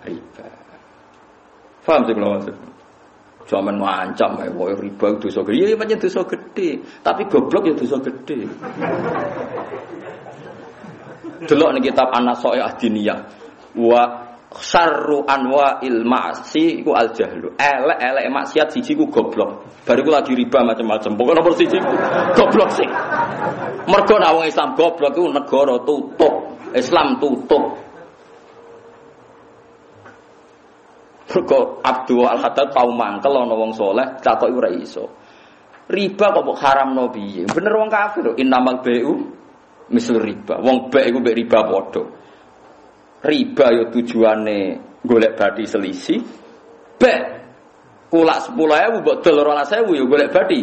riba. Paham sih kalau maksud? Zaman ngancam wae riba dosa gede. Iya pancen dosa gede, tapi goblok ya dosa gede. Delok ning kitab An-Nasaih Ad-Diniyah. Wa syarru anwa'il ma'si iku al-jahlu. Elek-elek maksiat siji ku goblok. Bariku lagi riba macam-macam. Pokoke nomor siji ku goblok sih. Mergo nek wong Islam goblok iku negara tutup, Islam tutup. Mergo Abdul Al-Haddad tau mangkel ana wong saleh takoki ora iso. Riba kok haramno piye? Bener wong kafir. Innamal bai'u mislu riba. Wong baik iku mek riba padha. Riba yo tujuane golek bathi selisih. Bek kulak 10.000 mbok dol 12.000 yo golek bathi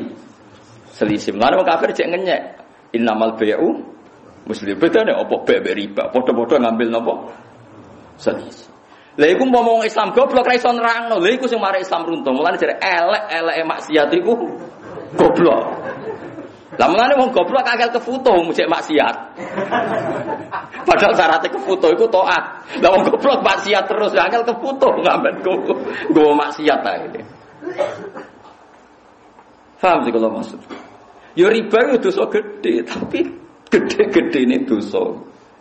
selisih. Lan wong kafir cek ngenyek. Innamal bai'u mislu bedane apa bek riba? Padha-padha ngambil napa? Selisih. Lha iku ngomong Islam goblok ra iso nerangno. Lha iku sing mari Islam runtuh. Mulane jare elek-eleke maksiat iku goblok. Lah mulane wong goblok akal kefoto mujek maksiat. Padahal syaratnya kefoto iku taat. Lah wong goblok maksiat terus akal kefoto ngamben go maksiat ae. Paham sih kalau maksud. Ya riba itu dosa gede, tapi gede-gedene dosa.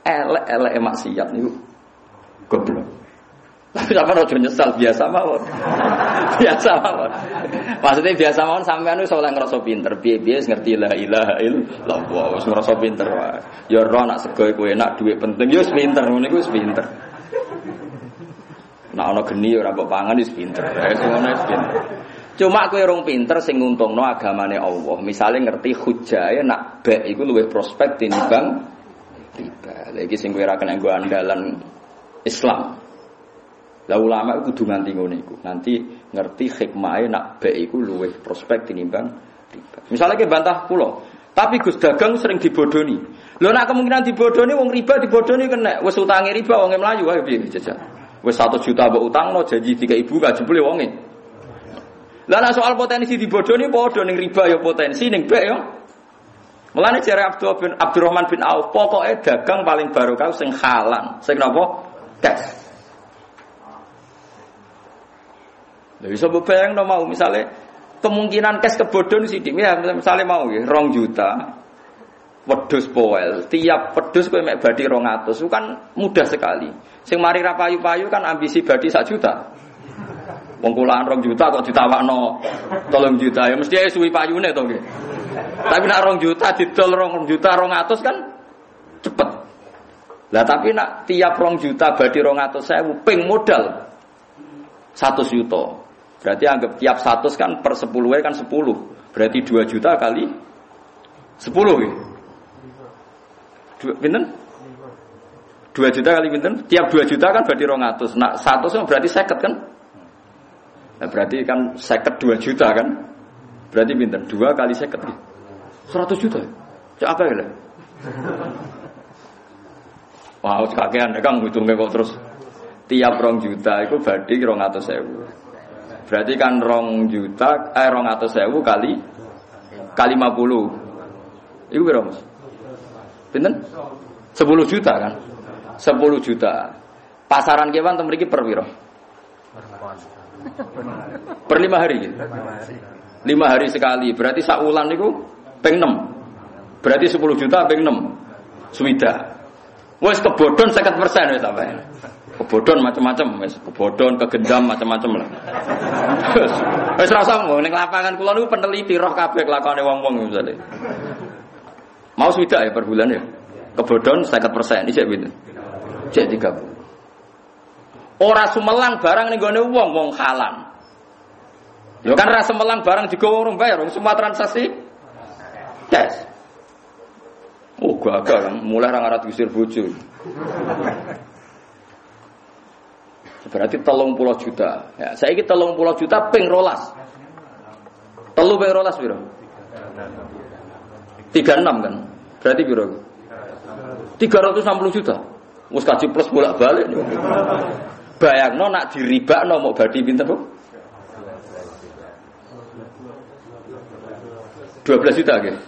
Elek-elek maksiat niku goblok. Tapi sampean aja nyesal biasa mawon. Biasa mawon. Maksudnya biasa mawon sampean wis oleh ngrasa pinter, piye-piye ngerti la ilaha illallah, wis ngrasa pinter wae. Ya ora nak sego iku enak, dhuwit penting, ya wis pinter, ngono iku wis pinter. Nek ana geni ora mbok pangan wis pinter. Wis ngono wis pinter. Cuma kowe rong pinter sing nguntungno agamane Allah. Misale ngerti hujae nak bek iku luwih prospek tinimbang riba. Lha iki sing kowe ora kena nggo andalan Islam. Lah ulama iku kudu nganti ngono iku. Nanti ngerti hikmahe nak bek iku luwih prospek tinimbang riba. Misale ke bantah kula, tapi Gus dagang sering dibodoni. Lho nek kemungkinan dibodoni wong riba dibodoni kena. Wis utange riba wonge mlayu wae piye jajal. Wis 1 juta mbok utangno janji tiga ibu gak jebule wonge. Lah nek soal potensi dibodoni padha ning riba ya potensi ning bek ya. Mulane jare Abdurrahman bin Auf, pokoke dagang paling barokah sing halal. Sing napa? Cash. Lha iso bayangno mau misale kemungkinan cash kebodhon sithik ya misale mau nggih 2 juta wedhus poel, tiap wedhus kowe mek badhe 200 itu kan mudah sekali. Sing mari ra payu-payu kan ambisi badhe 1 juta. Wong kulaan 2 juta kok ditawakno 3 juta ya mesti suwi payune to nggih. Tapi nek 2 juta didol 2 juta 200 kan cepet. Lah tapi nek tiap 2 juta badhe 200.000 ping modal 100 juta. Berarti anggap tiap 100 kan per 10 kan 10. Berarti 2 juta kali 10 ya. Pinten? 2 juta kali pinten? Tiap 2 juta kan berarti 200. Nah 100 berarti 50 kan? Nah berarti kan 50 2 juta kan? Berarti pinten? 2 kali 50 ya. 100 juta. Cak apa ya? Wah, kakean Kang ngitungke kok terus tiap 2 juta itu berarti 200.000. Berarti kan 2 juta 200.000 kali 50. Iku piro, Mas? Pinten? 10 juta kan? 10 juta. Pasaran kewan teng mriki per piro? Per 5 hari. 5 hari sekali. Berarti sak wulan niku ping 6. Berarti 10 juta ping 6. Suwida. Wis kebodhon 50% wis sampeyan. Kebodhon macam-macam, wis kebodhon, kegendam macam-macam lah. Wis rasa ngomong ning lapangan kula niku peneliti roh kabeh kelakone wong-wong misale. Mau swidak ya per bulan ya. Kebodhon 50%, iki pinten? Cek 30. Ora sumelang barang ning gone wong halan. Ya kan ra sumelang barang digowo urung bayar, semua transaksi tes. Oh gagal kan, mulai ra ngarat diusir bojo. Berarti 30 juta. Ya, saiki 30 juta ping 12. 3 ping 12 piro? 36 kan. Berarti piro? 360 juta. Wis kaji plus bolak-balik. Bayangno nak diribakno mau badi pinten, Bu? 12 juta nggih.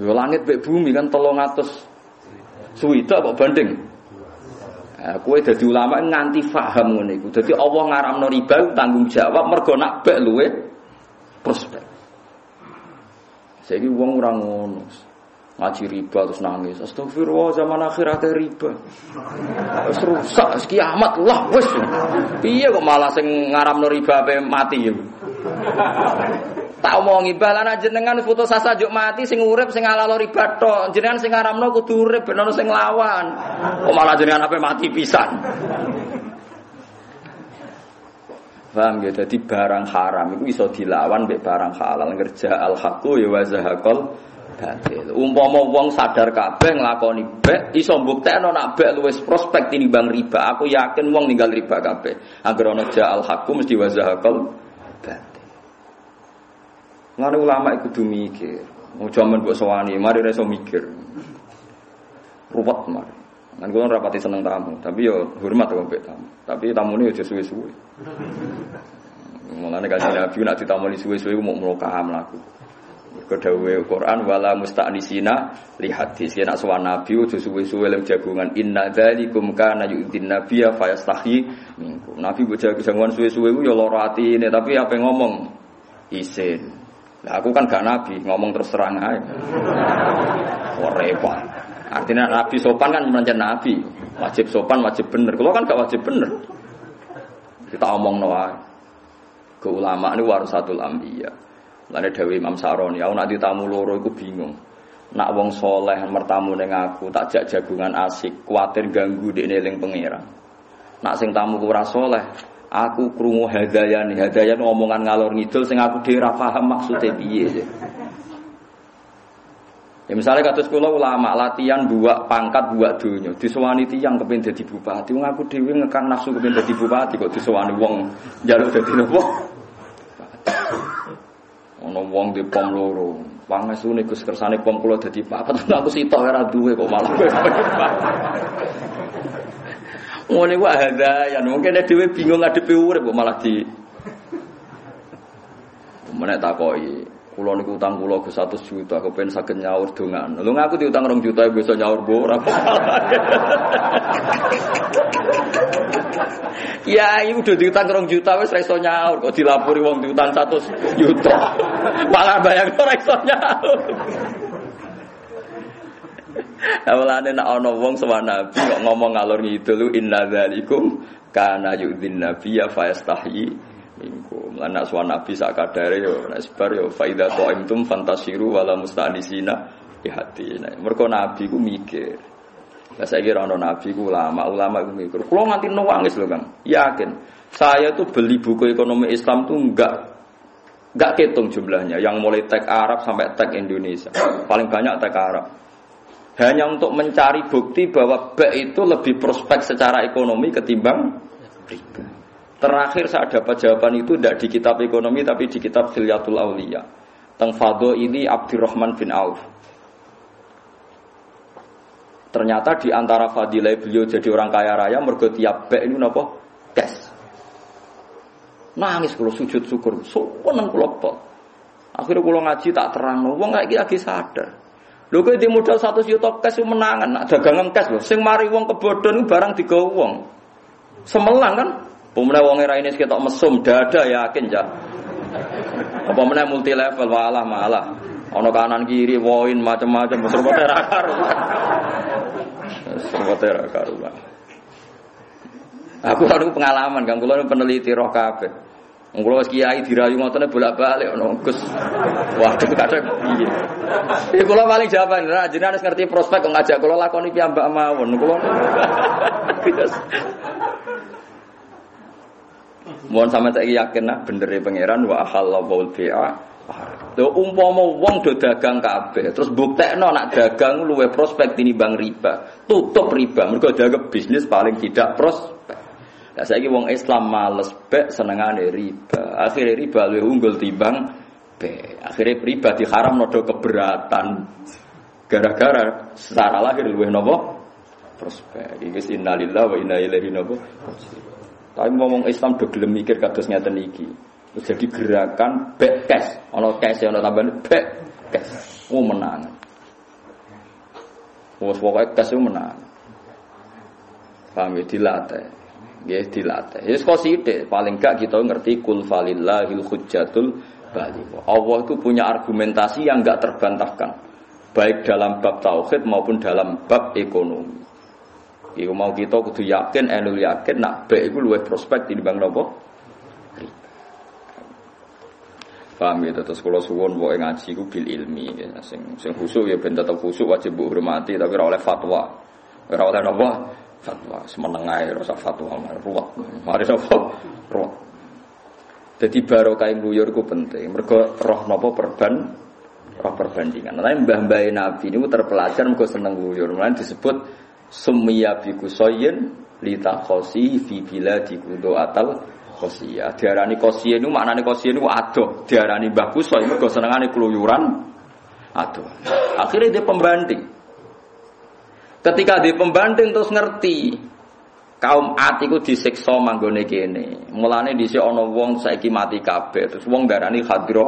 Yo langit mek bumi kan 300. Suwida kok banding. Kowe dadi ulama nganti paham ngene iku. Dadi Allah ngaramno riba tanggung jawab mergo nak bek luwe prospek. Saiki wong ora ngono. Ngaji riba terus nangis. Astagfirullah zaman akhirat riba. Wis rusak kiamat lah wis. Piye kok malah sing ngaramno riba ape mati ya. Tak omongi balana jenengan putus asa juk mati sing urip sing alalo riba tok. Jenengan sing ngaramno kudu urip ben ono sing lawan. Kok malah jenengan ape mati pisan. Paham ya, dadi barang haram iku iso dilawan mek barang halal. Ngerja al-haqqu ya wa zahaqal batil. Umpama wong sadar kabeh nglakoni bek iso mbuktekno nak bek luwes prospek tinimbang riba. Aku yakin wong ninggal riba kabeh. Angger ana ja al-haqqu mesti wa zahaqal batil. Ngene ulama iku kudu mikir. Mau jaman mbok sowani, mari ra iso mikir. Ruwet mari. Kan kula rapati seneng tamu, tapi yo hormat karo mbek tamu. Tapi tamune aja suwe-suwe. Mulane kanjeng Nabi nek ditamoni suwe-suwe mau mlokah mlaku. Mergo dawuhe Quran wala musta'nisina li hadis. Nek sowan Nabi aja suwe-suwe lem jagungan inna dzalikum kana yu'din nabiyya fayastahi minkum. Nabi mbok jagungan suwe-suwe ku yo lara atine, tapi apa ngomong isin. Lah aku kan gak nabi, ngomong terus terang ae. Ora repot. Artinya nabi sopan kan menancen nabi. Wajib sopan, wajib bener. Kalau kan gak wajib bener. Kita omong wae. Ke ulama ini warasatul anbiya. Lane dawuh Imam Saroni, aku nak ditamu loro iku bingung. Nak wong soleh mertamu ning aku tak jak jagungan asik, kuwatir ganggu dekne eling pangeran. Nak sing tamu ku ora soleh, aku krungu hadayan omongan ngalor ngidul sing aku dhewe ora paham maksude piye. Ya misalnya kados kula ulama latihan buak pangkat buak donya, disowani tiyang kepengin dadi bupati, wong aku dhewe ngekang nafsu kepengin dadi bupati kok disowani wong njaluk dadi nopo? Ono wong di pom loro. Pangesune Gus kersane pom kula dadi papat, aku sitok ora duwe kok malah. Ngene wae hadayan, mungkin dhewe bingung ngadepi urip kok malah di menek takoki. Kula niku utang kula Gus 100 juta, kepen saged nyaur dongan. Lho ngaku diutang 2 juta iso nyaur mbok ora. Ya, iku udah diutang 2 juta wis ora iso nyaur kok dilapori wong diutang 100 juta. Malah bayang ora iso nyaur. Awalane nek ana wong sowan Nabi kok ngomong ngalor ngidul inna dzalikum kana yudzin nabiyya fayastahi minkum. Lan nek sowan Nabi sak kadare yo nek sebar yo fa idza qa'imtum fantasiru wala musta'nisina ihati. Mergo Nabi ku mikir. Lah saiki ora ana nabi ku ulama ku mikir. Kulo nganti nangis lho, Kang. Yakin. Saya tuh beli buku ekonomi Islam tuh enggak ketung jumlahnya. Yang mulai tag Arab sampai tag Indonesia. Paling banyak tag Arab. Hanya untuk mencari bukti bahwa itu lebih prospek secara ekonomi ketimbang riba. Terakhir saya dapat jawaban itu tidak di kitab ekonomi tapi di kitab Khilyatul Auliya. Teng Fadhaili Abdurrahman bin Auf. Ternyata di antara fadilah beliau jadi orang kaya raya mergo tiap bek ini napa? Cash. Nangis kula sujud syukur. Seneng kula kok. Akhire kula ngaji tak terangno, wong iki lagi sadar. Lho kowe di modal 100 juta cash menangan, nak dagangan cash lho. Sing mari wong kebodhon barang digawa wong. Semelang kan? Pemene wong era ini ketok mesum dada yakin ya. Apa meneh multi level walah malah. Ana kanan kiri woin macam-macam serba ra karuan. Serba ra karuan. Aku anu pengalaman Kang kula peneliti roh kabeh. Wong kula wis kiai dirayu ngotone bolak-balik ana Gus. Waduh kadang piye. Kula paling jawaban ra jenengan wis ngerti prospek kok ngajak kula lakoni piyambak mawon. Kula mohon sampeyan saiki yakin nah bener pangeran wa halallahu bi'a. Lho umpama wong do dagang kabeh terus buktekno nak dagang luwih prospek tinimbang riba. Tutup riba mergo dianggap bisnis paling tidak prospek. Lah saiki wong Islam males bek senengane riba. Akhire riba luwih unggul timbang bek. Akhire riba diharamno do keberatan. Gara-gara secara lahir luwih napa? Prospek. Iki innalillahi wa inna ilaihi raji'un. Tapi ngomong Islam do gelem mikir kados ngeten iki. Terus jadi gerakan back cash, ana cash ana tambahan back cash. Menang. Pokoke cash menang. Paham ya dilatih. Nggih dilatih. Wis kok sithik, paling gak kita ngerti kul falillahil hujjatul baligh. Allah itu punya argumentasi yang enggak terbantahkan. Baik dalam bab tauhid maupun dalam bab ekonomi. Iku mau kita kudu yakin, yakin nak baik iku luwih prospek tinimbang napa? Paham ya, terus kula suwun wae ngaji ku bil ilmi ya. Sing khusuk ya ben tetep khusuk wajib mbok hormati tapi ora oleh fatwa. Ora oleh napa? Fatwa. Semeneng ae ora usah fatwa ruwet. Mari napa? Ruwet. Dadi barokah ngluyur ku penting. Mergo roh napa roh perbandingan. Lah mbah-mbah Nabi niku terpelajar mergo seneng ngluyur. Mulane disebut summiya bi kusayyin litakhosi fi biladi kudu atal khosiyah. Diarani khosiyah niku maknane khosiyah niku adoh. Diarani Mbah Kusoy mergo senengane keluyuran adoh. Akhirnya dia pembanding. Ketika dia pembanding terus ngerti kaum Ad iku disiksa manggone kene. Mulane dhisik ana wong saiki mati kabeh. Terus wong darani hadra.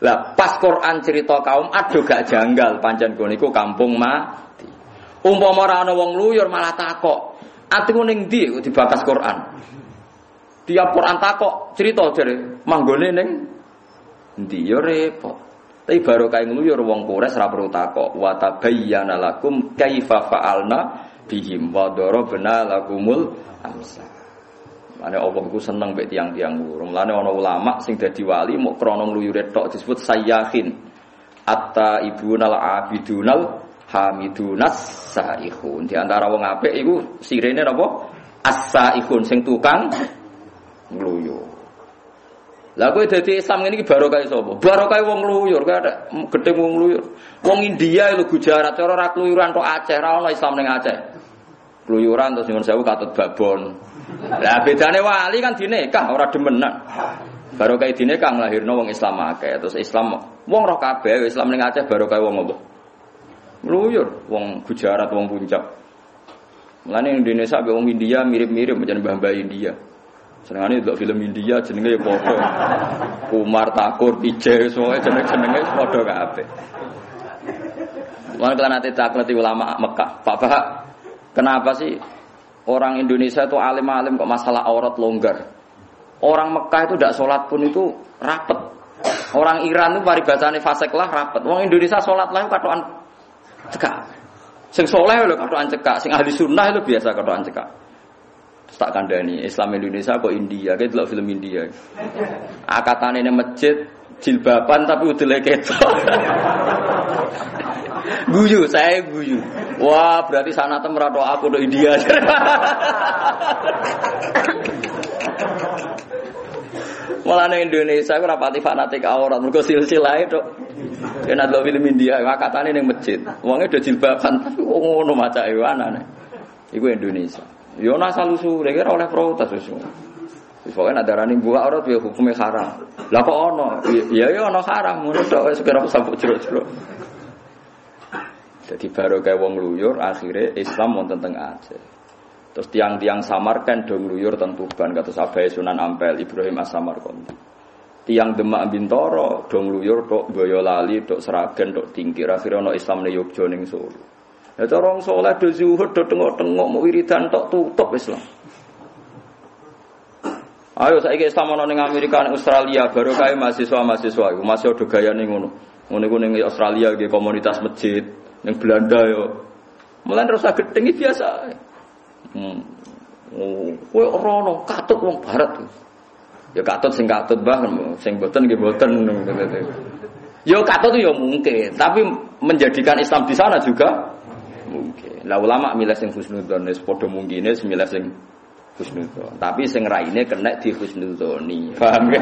Lah pas Quran cerita kaum Ad gak janggal pancen gone iku kampung mati. Umpama ora ana wong luyur malah takok. Atiku ning ndi kok dibakas Quran? Tiap Quran takok cerita jare manggone ning ndi ya repot. Tapi barokah ngluyur wong Quraisy ra perlu takok. Wa tabayyana lakum kaifa fa'alna bihim wa darabna lakumul amsal. Mane Allah ku seneng mek tiang-tiang urung. Mulane ana ulama sing dadi wali mok krana ngluyure tok disebut sayyahin. Atta ibunal abidunal hamidunas saihun. Di antara wong apik iku sirene napa? As-saihun sing tukang ngluyur. Lah kowe dadi Islam ngene iki barokah sapa? Barokah wong ngluyur, kowe ada gedhe wong ngluyur. Wong India lho Gujarat cara ra kluyuran tok Aceh, ra ono Islam ning Aceh. Kluyuran terus nyuwun sewu katut babon. Lah bedane wali kan dinekah ora demenan. Barokah dinekah nglahirno wong Islam akeh. Terus Islam wong roh kabeh Islam ning Aceh barokah wong apa? Ngluyur, wong Gujarat, wong Puncak. Mulane Indonesia be wong India mirip-mirip macam mbah-mbah India. Senengane delok film India jenenge ya padha. Kumar Takur, Pijay semua jeneng-jenenge padha kabeh. Wong kan ate takleti ulama Mekah. Pak Bahak, kenapa sih orang Indonesia itu alim-alim kok masalah aurat longgar? Orang Mekah itu tidak sholat pun itu rapet. Orang Iran itu paribasane fasik lah rapet. Wong Indonesia sholat lah katokan cekak. Sing soleh lho katokan cekak, sing ahli sunnah itu biasa katokan cekak. Tak kandhani Islam Indonesia kok India, kayak delok film India. Akatane ning masjid jilbaban tapi udele ketok. Guyu, saya guyu. Wah, berarti sanate merato aku do India. Malah ning Indonesia ora pati fanatik aurat, mergo silsilahe tok. Yen delok film India, akatane ning masjid. Wonge do jilbaban tapi ngono macake anane. Iku Indonesia. Yo asal usule kira oleh protes wis. Wis pokoke nek darani buka aurat ya hukume haram. Lah kok ono? Ya ono haram ngono tok wis kira sabuk jero-jero. Jadi barokah wong luyur akhire Islam wonten teng Aceh. Terus tiang-tiang Samarkand do ngluyur teng Tuban kados Abahe Sunan Ampel Ibrahim As-Samarkandi. Tiang Demak Bintoro do ngluyur tok Boyolali tok Sragen tok Tingkir akhire ana Islam ning Yogya ning Solo. Ya cara wong saleh do zuhud do tengok-tengok mau wiridan tok tutup Islam. Ayo saiki Islam ana ning Amerika ning Australia barokah mahasiswa-mahasiswa iku masih do gayane ngono. Ngono iku ning Australia nggih komunitas masjid, ning Belanda yo. Mulan terus gedeng iki biasa. Kowe ora ono katut wong barat. Ya katut sing katut bah sing boten nggih boten. Ya katut yo mungkin, tapi menjadikan Islam di sana juga mungkin. Lah ulama milih sing husnudzon wis padha mungkine milih sing husnudzon. Tapi sing raine kena di husnudzoni. Paham ge?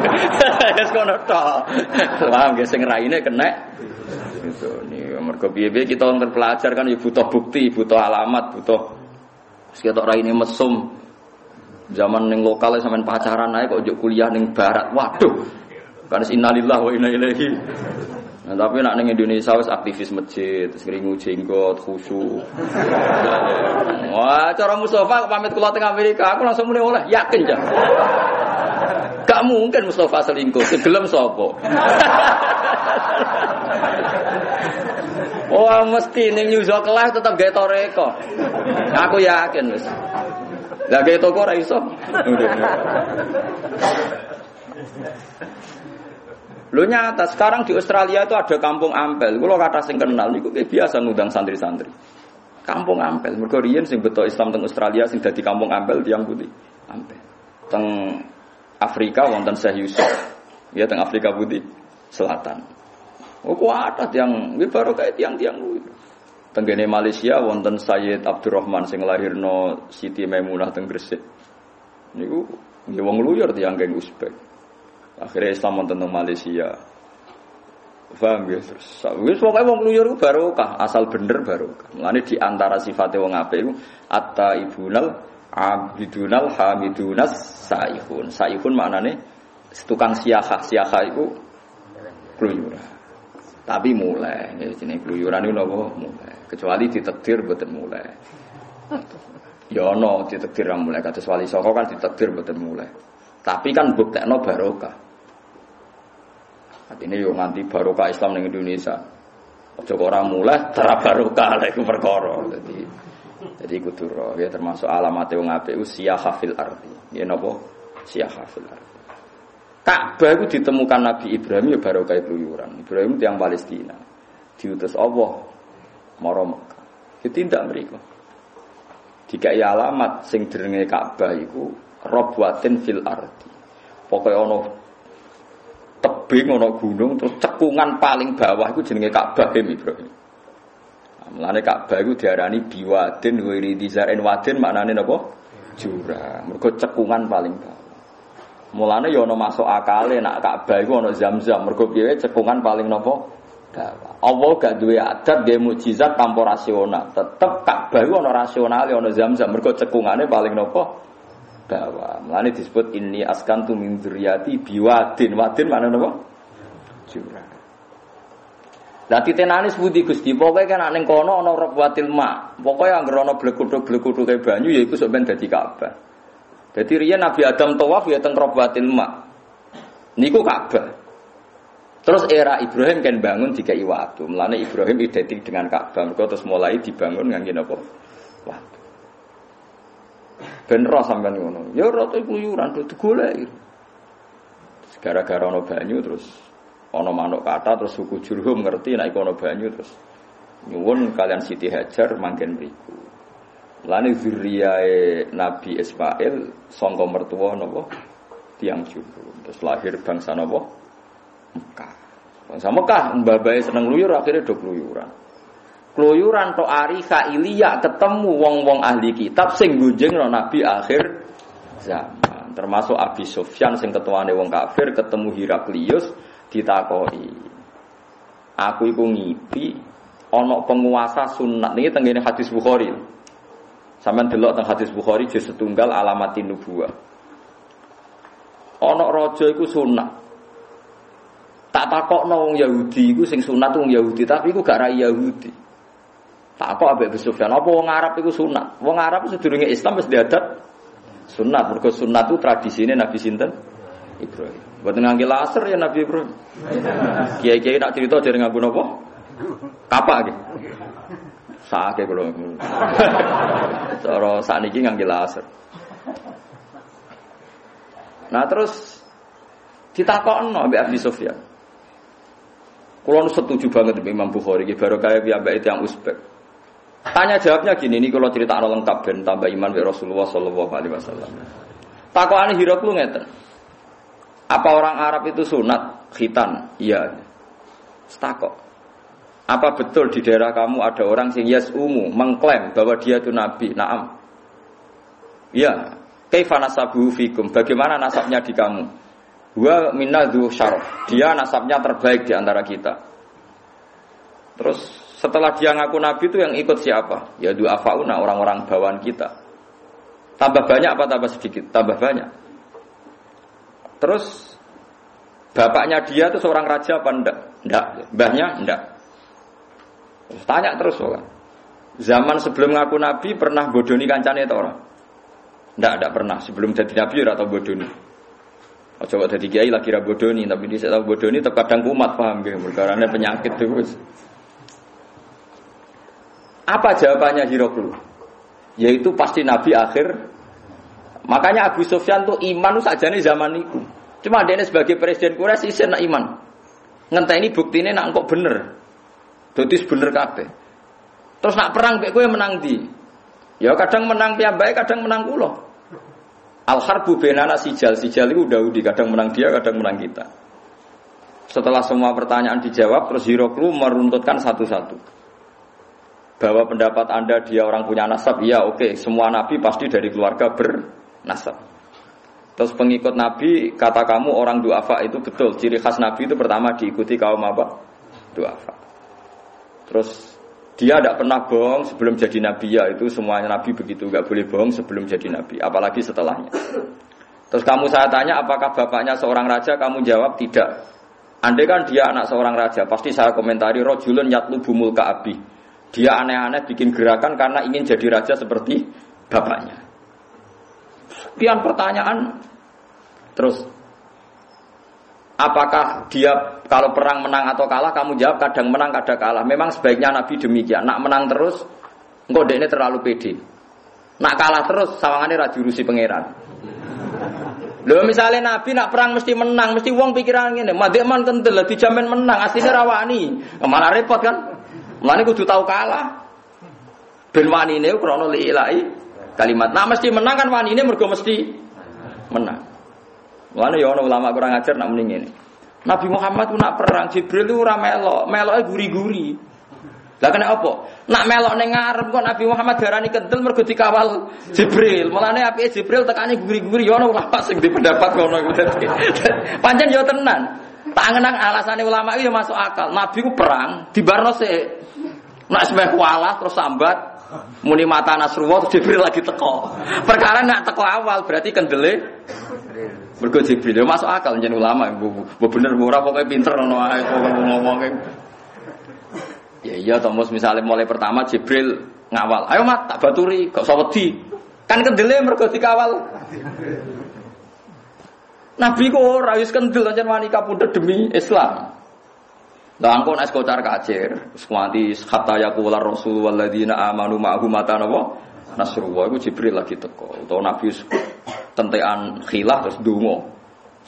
Wis ngono tok. Paham ge sing raine kena husnudzoni. Mergo piye-piye kita terpelajar kan ya butuh bukti, butuh alamat, butuh ketok raine mesum. Zaman ning lokal sampean pacaran ae kok njuk kuliah ning barat. Waduh. Kan innalillahi wa inna ilaihi. Nah, tapi nak ning Indonesia wis aktivis masjid, ngringu jenggot, khusyuk. Wah, cara Mustafa pamit kula teng Amerika, aku langsung muni oleh, yakin ya. Gak mungkin Mustafa selingkuh, segelem sapa. Wah, mesti ning New York kelas tetep gawe toreko. Aku yakin wis. Lah gawe toko ora iso. Lho nyata sekarang di Australia itu ada kampung Ampel. Kulo kata sing kenal niku biasa ngundang santri-santri. Kampung Ampel. Mergo riyen sing beto Islam teng Australia sing dadi kampung Ampel tiyang putih. Ampel. Teng Afrika wonten Syekh Yusuf. Ya teng Afrika Putih Selatan. Oh kuat yang barokah tiang-tiang kuwi. Teng kene Malaysia wonten Sayyid Abdurrahman sing lahirno Siti Maimunah teng Gresik. Niku nggih wong luyur tiyang geng Uzbek. Akhirnya Islam wonten teng Malaysia. Paham ya terus. Wis pokoke wong luyur ku barokah, asal bener barokah. Mulane di antara sifate wong apik iku at-taibunal abidunal hamidunas saihun. Saihun maknane tukang siakah. Siakah iku kluyuran. Tapi mulai, ya jenenge kluyuran iku napa mulai. Kecuali ditakdir mboten mulai. Ya ono ditakdir ra mulai kados wali saka kan ditakdir mboten mulai. Tapi kan buktekno barokah. Artinya yo nganti barokah Islam ning Indonesia. Aja kok ora mulih ora barokah lha iku perkara. Jadi kudu ro ya termasuk alamate wong apik usia hafil ardi. Ya napa? Sia hafil ardi. Ka'bah itu ditemukan Nabi Ibrahim ya barokah keluyuran. Ibrahim tiyang Palestina. Diutus Allah mara Mekah. Ditindak mriku. Dikai alamat sing jenenge Ka'bah iku robwatin fil ardi. Pokoke ana tebing ana gunung terus cekungan paling bawah iku jenenge Ka'bah Ibrahim. Mulane Ka'bah iku diarani biwadin wa ridizaren wadin maknane napa? Jurang. Mergo cekungan paling bawah. Mulane ya ana masuk akale nek Ka'bah iku ana Zam-zam. Mergo piye cekungan paling napa? Bawah. Allah gak duwe adat gawe mukjizat tanpa rasional. Tetep Ka'bah iku ana rasionale ana Zam-zam. Mergo cekungane paling napa? Bawah. Mulane disebut inni askantu min dzurriyyati biwadin. Wadin maknane napa? Jurang. Lah titenane sepundi Gusti, pokoke kan ning kono ana rabwatil ma. Pokoke anggere ana blekuthuk-blekuthuk banyu ya iku sok ben dadi Ka'bah. Dadi riyen Nabi Adam tawaf ya teng rabwatil ma. Niku Ka'bah. Terus era Ibrahim kan bangun dikai watu. Mulane Ibrahim identik dengan Ka'bah. Mergo terus mulai dibangun ngangge napa? Watu. Ben roh sampean ngono. Ya rada kluyuran do digoleki. Gara-gara ana banyu terus ana manuk kata terus suku Jurhum ngerti nek ana banyu terus nyuwun kalian Siti Hajar manggen mriku. Lane zuriyae Nabi Ismail sangka mertua napa tiyang Jurhum. Terus lahir bangsa napa? Mekah. Bangsa Mekah mbabae seneng luyur akhirnya do kluyuran. Kluyuran tok ari Khailiyah ketemu wong-wong ahli kitab sing gunjingno Nabi akhir zaman. Termasuk Abi Sufyan sing ketuane wong kafir ketemu Heraklius ditakoki. Aku iku ngipi ana penguasa sunat niki tengene hadis Bukhari. Sampeyan delok teng hadis Bukhari juz setunggal alamatin nubuwah. Ana raja iku sunat. Tak takokno wong Yahudi iku sing sunat wong Yahudi, tapi iku gak ra Yahudi. Takok ambek Abu Sufyan, apa wong Arab iku sunat? Wong Arab sedurunge Islam wis diadat sunat. Mergo sunat itu tradisine Nabi sinten? Ibrahim. Mboten ngangge laser ya Nabi Ibrahim. Kiai-kiai nak cerita jare nganggo napa? Kapak iki. Sake kula. Cara sakniki ngangge laser. Nah terus ditakokno mbek Abi Sufyan. Kula setuju banget dengan Imam Bukhari iki barokah piyambake tiyang Uzbek. Tanya jawabnya gini, ini kalau cerita lengkap ben tambah iman be Rasulullah sallallahu alaihi wasallam. Takokane Heraklius ngeten. Apa orang Arab itu sunat khitan? Iya. Takok. Apa betul di daerah kamu ada orang sing yasumu mengklaim bahwa dia itu nabi? Naam. Iya. Kaifa nasabuhu fikum? Bagaimana nasabnya di kamu? Wa minadzu syaraf. Dia nasabnya terbaik di antara kita. Terus setelah dia ngaku nabi itu yang ikut siapa? Ya du'afauna, orang-orang bawaan kita. Tambah banyak apa tambah sedikit? Tambah banyak. Terus bapaknya dia itu seorang raja apa enggak? Enggak. Mbahnya enggak. Terus tanya terus orang. Zaman sebelum ngaku nabi pernah bodoni kancane ta ora? Enggak pernah. Sebelum jadi nabi ora tau bodoni. Coba jadi kiai lagi ra bodoni, tapi dia tahu bodoni tetap kadang kumat paham nggih, perkarane penyakit terus. Apa jawabannya Heraklius? Yaitu pasti nabi akhir. Makanya Abu Sufyan tuh iman sajane zaman itu. Cuma dia sebagai presiden Quraisy isih nak iman. Ngenteni buktine nak kok bener. Dadi bener kabeh. Terus nak perang mek kowe menang ndi? Ya kadang menang piyambake, kadang menang kula. Al-harbu bainana sijal itu Daudi, kadang menang dia, kadang menang kita. Setelah semua pertanyaan dijawab, terus Heraklius meruntutkan satu-satu. Bahwa pendapat Anda dia orang punya nasab, ya oke, semua nabi pasti dari keluarga bernasab. Terus pengikut nabi, kata kamu orang du'afa itu betul. Ciri khas nabi itu pertama diikuti kaum apa? Du'afa. Terus dia tidak pernah bohong sebelum jadi nabi, ya itu semuanya nabi begitu, nggak boleh bohong sebelum jadi nabi, apalagi setelahnya. Terus saya tanya apakah bapaknya seorang raja, kamu jawab tidak. Andai kan dia anak seorang raja, pasti saya komentari rojulun yatlubu mulka abi. Dia aneh-aneh bikin gerakan karena ingin jadi raja seperti bapaknya. Sekian pertanyaan. Terus apakah dia kalau perang menang atau kalah? Kamu jawab kadang menang kadang kalah. Memang sebaiknya Nabi demikian. Nak menang terus engko dekne terlalu pede. Nak kalah terus sawangane ra diurusi pangeran. Lho misale Nabi nak perang mesti menang, mesti wong pikiran ngene, madheman kendel dijamin menang, asline ra wani. Malah repot kan? Mulane kudu tau kalah. Ben wanine krana li'ilai kalimat. Nah mesti menang kan wanine mergo mesti menang. Mulane ya ana ulama kurang ajar nak muni ngene. Nabi Muhammad ku nak perang Jibril itu ora melok, meloke guri-guri. Lah kena apa? Nak melok ning ngarep kok Nabi Muhammad darani kentel mergo dikawal Jibril. Mulane apike Jibril tekani guri-guri ya ono ulama sing dipendapat ngono iku dadi. Pancen ya tenan. Tak ngenang alasane ulama iki ya masuk akal. Nabi ku perang dibarno sik. Nak semeh kualah terus sambat muni mata Nasrullah terus Jibril lagi teko. Perkara nak teko awal berarti kendele mergo Jibril masuk akal jeneng ulama. Bener ora pokoke pinter ngono ae kok ngomong. Ya iya Thomas misalnya mulai pertama Jibril ngawal. Ayo Mat tak baturi, gak usah wedi. Kan kendele mergo dikawal. Nabi kok ora wis kendel ancen wani kapundhut demi Islam. Lah angkon es kocar kacir, wis kuwanti hatta yaqula rasul walladzina amanu ma'ahu mata napa? Nasrullah iku Jibril lagi teko. Utawa Nabi tentekan khilaf terus ndonga.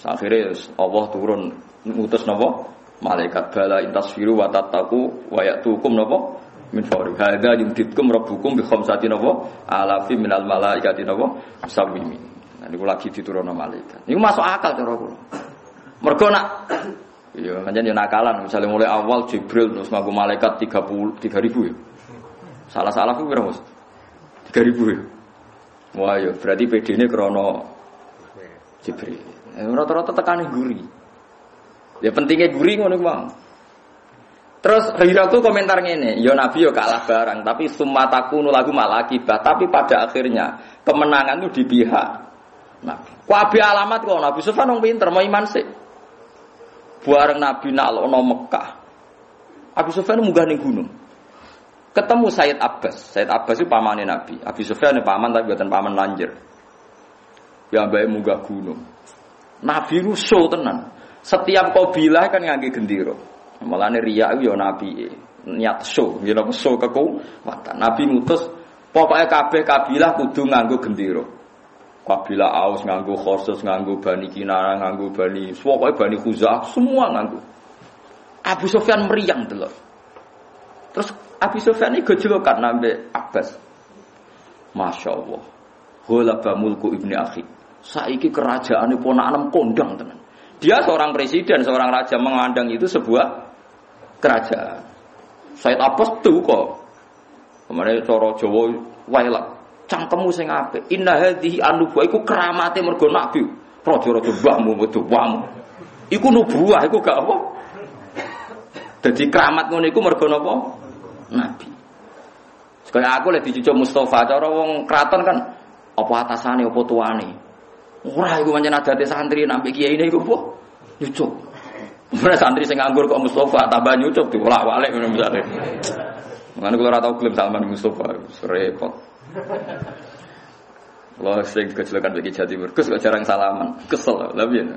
Akhire Allah turun ngutus napa? Malaikat bala intasfiru wa tattaqu wa ya'tukum napa min fawri hadza yumditkum rabbukum bi khamsati napa alafi minal malaikati napa musawwimin. Nah niku lagi diturunno malaikat. Niku masuk akal cara kula. Mergo nak iya pancen yo nakalan misale mulai awal Jibril terus nganggo malaikat 3.000 ya. Salah-salah ku pira Mas? 3.000 ya. Wah yo berarti PD-ne krana Jibril. Rata-rata tekane guri. Ya pentingnya guri ngono ku. Terus Hiraku komentar ngene, ya Nabi yo kalah barang, tapi summataku lagu malakibah, tapi pada akhirnya kemenangan itu di pihak Nabi. Kabeh alamat kok Nabi Sufyan wong pinter, mau iman sik. Bareng Nabi nalokno Mekah. Abu Sufyan munggah ning gunung. Ketemu Sayyid Abbas. Sayyid Abbas itu pamane Nabi. Abu Sufyan paman tapi bukan paman lanjir. Ya mbake munggah gunung. Nabi rusuh tenan. Setiap kabilah kan ngangge gendera. Mulane riya iku ya nabi niat show, yen apa show kekuatan. Nabi ngutus pokoke kabeh kabilah kudu nganggo gendera. Kabilah Aus nganggo Khorsus, nganggo Bani Kinana, nganggo Bani, pokoke Bani Khuzah semua nganggo. Abu Sufyan meriang delok. Terus Abu Sufyan iki gejlokan nambah Abbas. Masyaallah. Ghalaba mulku ibni akhi. Saiki kerajaane ponakan kondang tenan. Dia seorang presiden, seorang raja mengandang itu sebuah kerajaan. Sayyid Abbas tuh kok. Kemarin cara Jawa wailak, cangkemmu sing apik. Inna hadhihi an-nubuwah iku keramate mergo nabi. Raja-raja mbahmu metu wamu. Iku nubuwah, iku gak apa. Dadi keramat ngono iku mergo napa? Nabi. Sekaya aku lek dicucuk Mustafa, cara wong kraton kan apa atasane apa tuane. Ora iku pancen adate santri nek kiai ini iku apa? Nyucuk. Ora santri sing nganggur kok Mustafa tambah nyucuk diolak-walik ngono misale. Mangane kula ora tau klaim Salman Mustafa, repot. Lah sing kecelakaan bagi Jati Merkus kok jarang salaman. Kesel lha piye.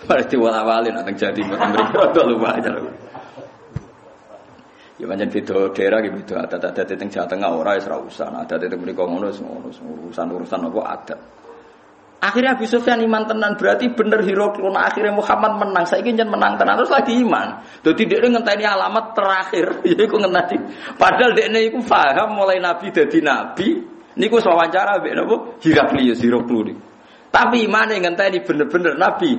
Mari diolak-walik nek Jati Merkus kok lupa aja. Ya pancen beda daerah iki beda adat-adat teng Jawa Tengah ora wis ra usah. Adat teng mriko ngono urusan apa adat. Akhirnya Abu Sufyan iman tenan berarti bener Hirokron akhirnya Muhammad menang. Saiki njen menang tenan terus lagi iman. Dadi dekne ngenteni alamat terakhir yaiku ngenteni. Padahal dekne iku paham mulai nabi dadi nabi niku wawancara mbek napa Heraklius Hiroklu. Tapi imane ngenteni bener-bener nabi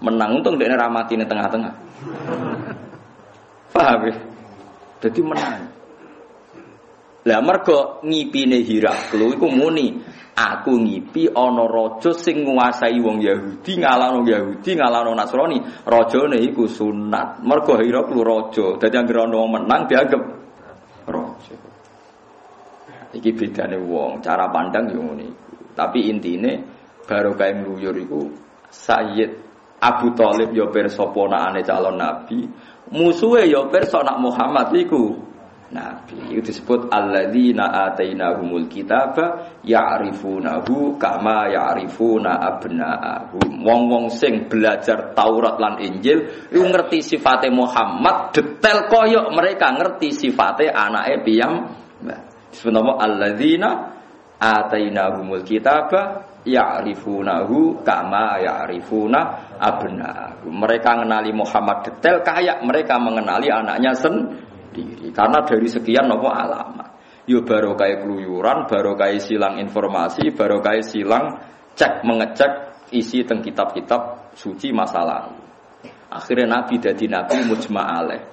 menang untung dekne ra mati ning tengah-tengah. Paham ya? Dadi menang. Lah mergo ngipine Heraklu iku muni aku ngipi ana raja sing nguasai wong Yahudi ngalahno Nasrani. Rajane iku sunat. Mergo Heraklu raja. Dadi anggere ana wong menang dianggap raja. Iki bedane wong, cara pandang yo ngene iku. Tapi intine barokah mluyur iku Sayyid Abu Thalib yo pirsa ponakane calon nabi, musuhe yo pirsa nak Muhammad iku nabi. Itu disebut alladzina atainahumul kitaba ya'rifunahu kama ya'rifuna abna'ahum. Wong-wong sing belajar Taurat lan Injil iku ngerti sifate Muhammad detail koyo mereka ngerti sifate anake piyam. Disebut nama alladzina atainahumul kitaba ya'rifunahu kama ya'rifuna abna'ahum. Mereka mengenali Muhammad detail kayak mereka mengenali anaknya sendiri. Karena dari sekian alamat. Yo barokah keluyuran, barokah silang informasi, barokah silang mengecek isi teng kitab-kitab suci masa lalu. Akhirnya Nabi dadi Nabi mujma' alaih.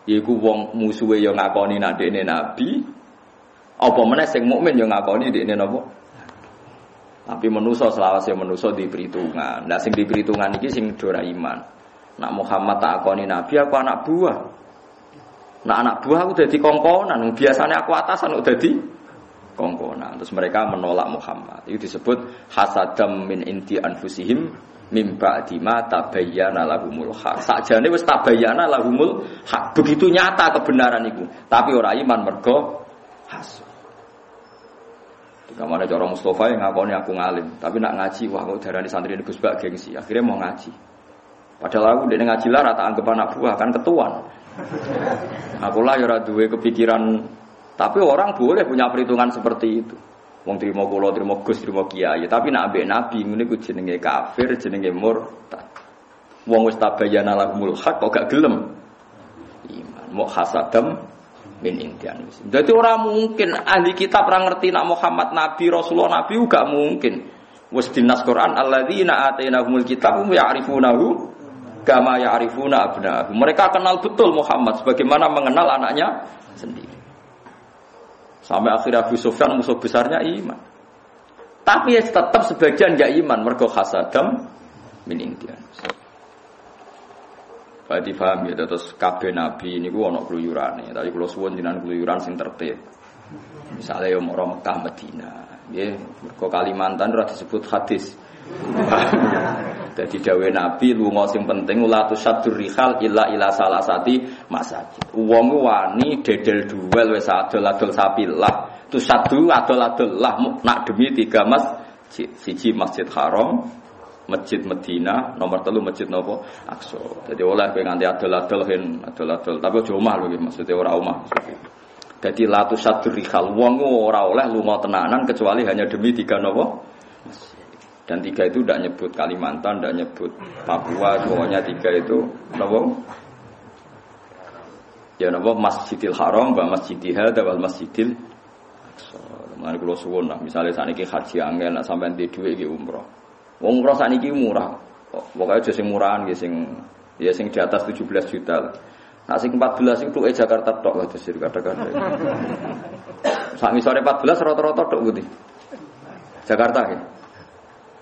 Yaiku wong musuhe yo ngakoni nadekne Nabi, apa meneh sing mukmin yo ngakoni dekne napa? Tapi manusa selawase manusa di perhitungan. Lah sing di perhitungan iki sing ora iman. Nak Muhammad tak akoni Nabi aku anak buah. Nak anak buah aku dadi kongkonan. Biasanya aku atasan aku dadi kongkonan. Terus mereka menolak Muhammad. Itu disebut hasadam min inti anfusihim mim ba'di ma tabayyana lahumul haq. Sakjane wis tabayyana lahumul haq. Begitu nyata kebenaran iku. Tapi ora iman mergo hasud. Kamane cara Mustafa yang ngakoni aku ngalim, tapi nak ngaji wah kok darani santri Gus Bak gengsi. Akhirnya mau ngaji. Padahal aku ndek ngaji lah tak anggap anak buah kan ketuan. Aku lah ya ora duwe kepikiran, tapi orang boleh punya perhitungan seperti itu. Wong trimo kula, trimo Gus, trimo kiai, tapi nak ambek nabi ngene ku jenenge kafir, jenenge murtad. Wong wis tabayyana lahumul haq kok gak gelem. Iman mau hasadam min intian. Jadi orang mungkin ahli kitab orang ngerti nak Muhammad Nabi Rasulullah Nabi juga mungkin. Wis dinas Quran alladzina atainahumul kitab ya'rifunahu kama ya'rifuna abna'ahum. Mereka kenal betul Muhammad sebagaimana mengenal anaknya sendiri. Sampai akhir Abu Sufyan musuh besarnya iman. Tapi ya tetap sebagian enggak iman mergo hasadam min intian. Berarti paham ya, terus kabeh nabi niku ana kluyurane. Tapi kula suwun jenengan kluyuran sing tertib. Misale yo mara Mekah Madinah, nggih, mergo Kalimantan ora disebut hadis. Dadi dawuh nabi lunga sing penting ula tusaddur rihal illa ila salasati masajid. Wong wani dedel duel wis adol-adol sapilah. Tusaddu adol-adol lah nak demi 3 masjid. Siji Masjid Haram, Masjid Medina, nomor 3 Masjid nopo Aqsa. Jadi oleh kowe nganti adol-adol adol-adol, tapi aja omah lho maksudnya ora omah. Jadi latu sadur rihal wong ora oleh lunga tenanan kecuali hanya demi 3 nopo. Dan 3 itu ndak nyebut Kalimantan, ndak nyebut Papua, pokoknya 3 itu nopo? Ya nopo Masjidil Haram, wa Masjidil Hadza wal Masjidil Aqsa. Mari kula suwun lah, misale sakniki haji angel nek sampean di dhuwit iki umroh. Wong umroh sakniki murah. Pokoke aja sing murahan nggih sing di atas 17 juta. Nah sing 14 itu Jakarta tok lho terus kata-kata. Sak ngisore 14 rata-rata tok ngerti. Jakarta nggih.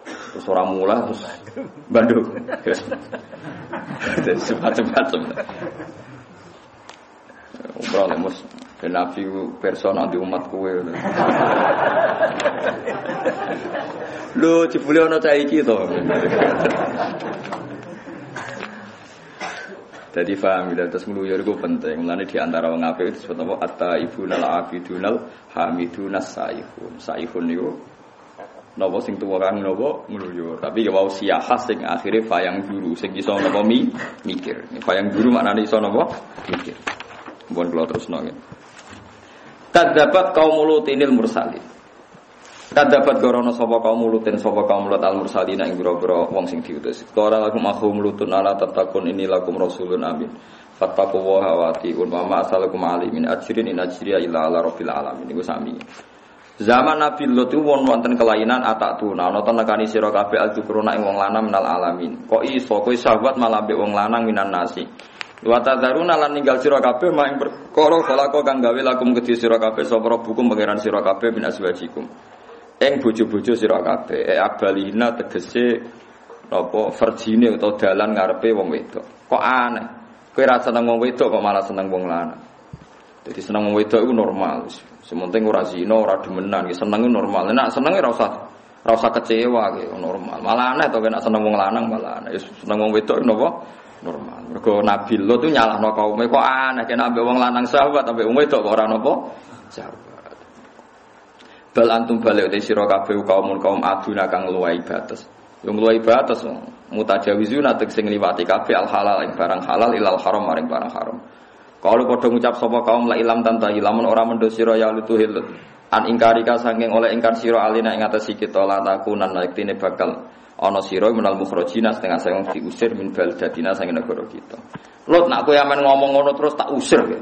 Terus orang mula terus Bandung. Cepat-cepat. Umroh lemus ben nabi persona di umat kowe. Lho jebule ana cah iki to. Jadi paham ya terus ngluyur iku penting. Mulane di antara wong apik itu disebut apa at-taibunal abidunal hamidunas saihun. Saihun niku napa sing tuwa kan napa ngluyur. Tapi ya wau siyahah sing akhire fayang guru sing iso napa mikir. Fayang guru maknane iso napa mikir. Mbon kula terusno nggih. Kadzabat qaumul lutinil mursalin. Kadzabat gorono sapa kaum lutin sapa kaum lut al mursalina ing boro-boro wong sing diutus. Qala lakum akhum lutun ala tatakun ini lakum rasulun amin. Fattaqu wa hawati wa ma asalakum alimin ajrin in ajriya illa ala rabbil alamin. Niku sami. Zaman Nabi Lut itu wonten kelainan atatuna ana tenekani sira kabeh alzukruna ing wong lanang minal alamin. Kok iso kowe sahabat malah mbek wong lanang minan nasi. Wa tadzaruna lan ninggal sira kabeh mak perkara kala kang gawe lakum kedhi sira kabeh sapa bukum pangeran sira kabeh min aswajikum. Ing bojo-bojo sira kabeh abalina tegese napa verjine utawa dalan ngarepe wong wedok. Kok aneh. Kowe ra seneng wong wedok kok malah seneng wong lanang. Jadi seneng wong wedok iku normal. Sementing ora zina, ora demenan, seneng iku normal. Nek senenge ra usah kecewa iki normal. Malah aneh to nek seneng wong lanang malah aneh. Seneng wong wedok napa? Normal. Mergo Nabi Lut itu nyalahno kaume kok aneh nek ambek wong lanang sahabat ambek wong wedok kok ora napa? Sahabat. Bal antum balik te sira kabeh kaum aduna kang luwih batas. Yo luwih batas mutajawizuna tek sing liwati kabeh al halal ing barang halal ilal haram maring barang haram. Kalau padha ngucap sapa kaum la ilam tantahi lamun ora mendho sira ya lutuhil An ingkarika saking oleh ingkar sira alina ing atase kita la takunan yektine bakal ana sira menal mukhrajina setengah sayang diusir min baldatina saking negara kita. Lot nak kowe amen ngomong ngono terus tak usir kowe.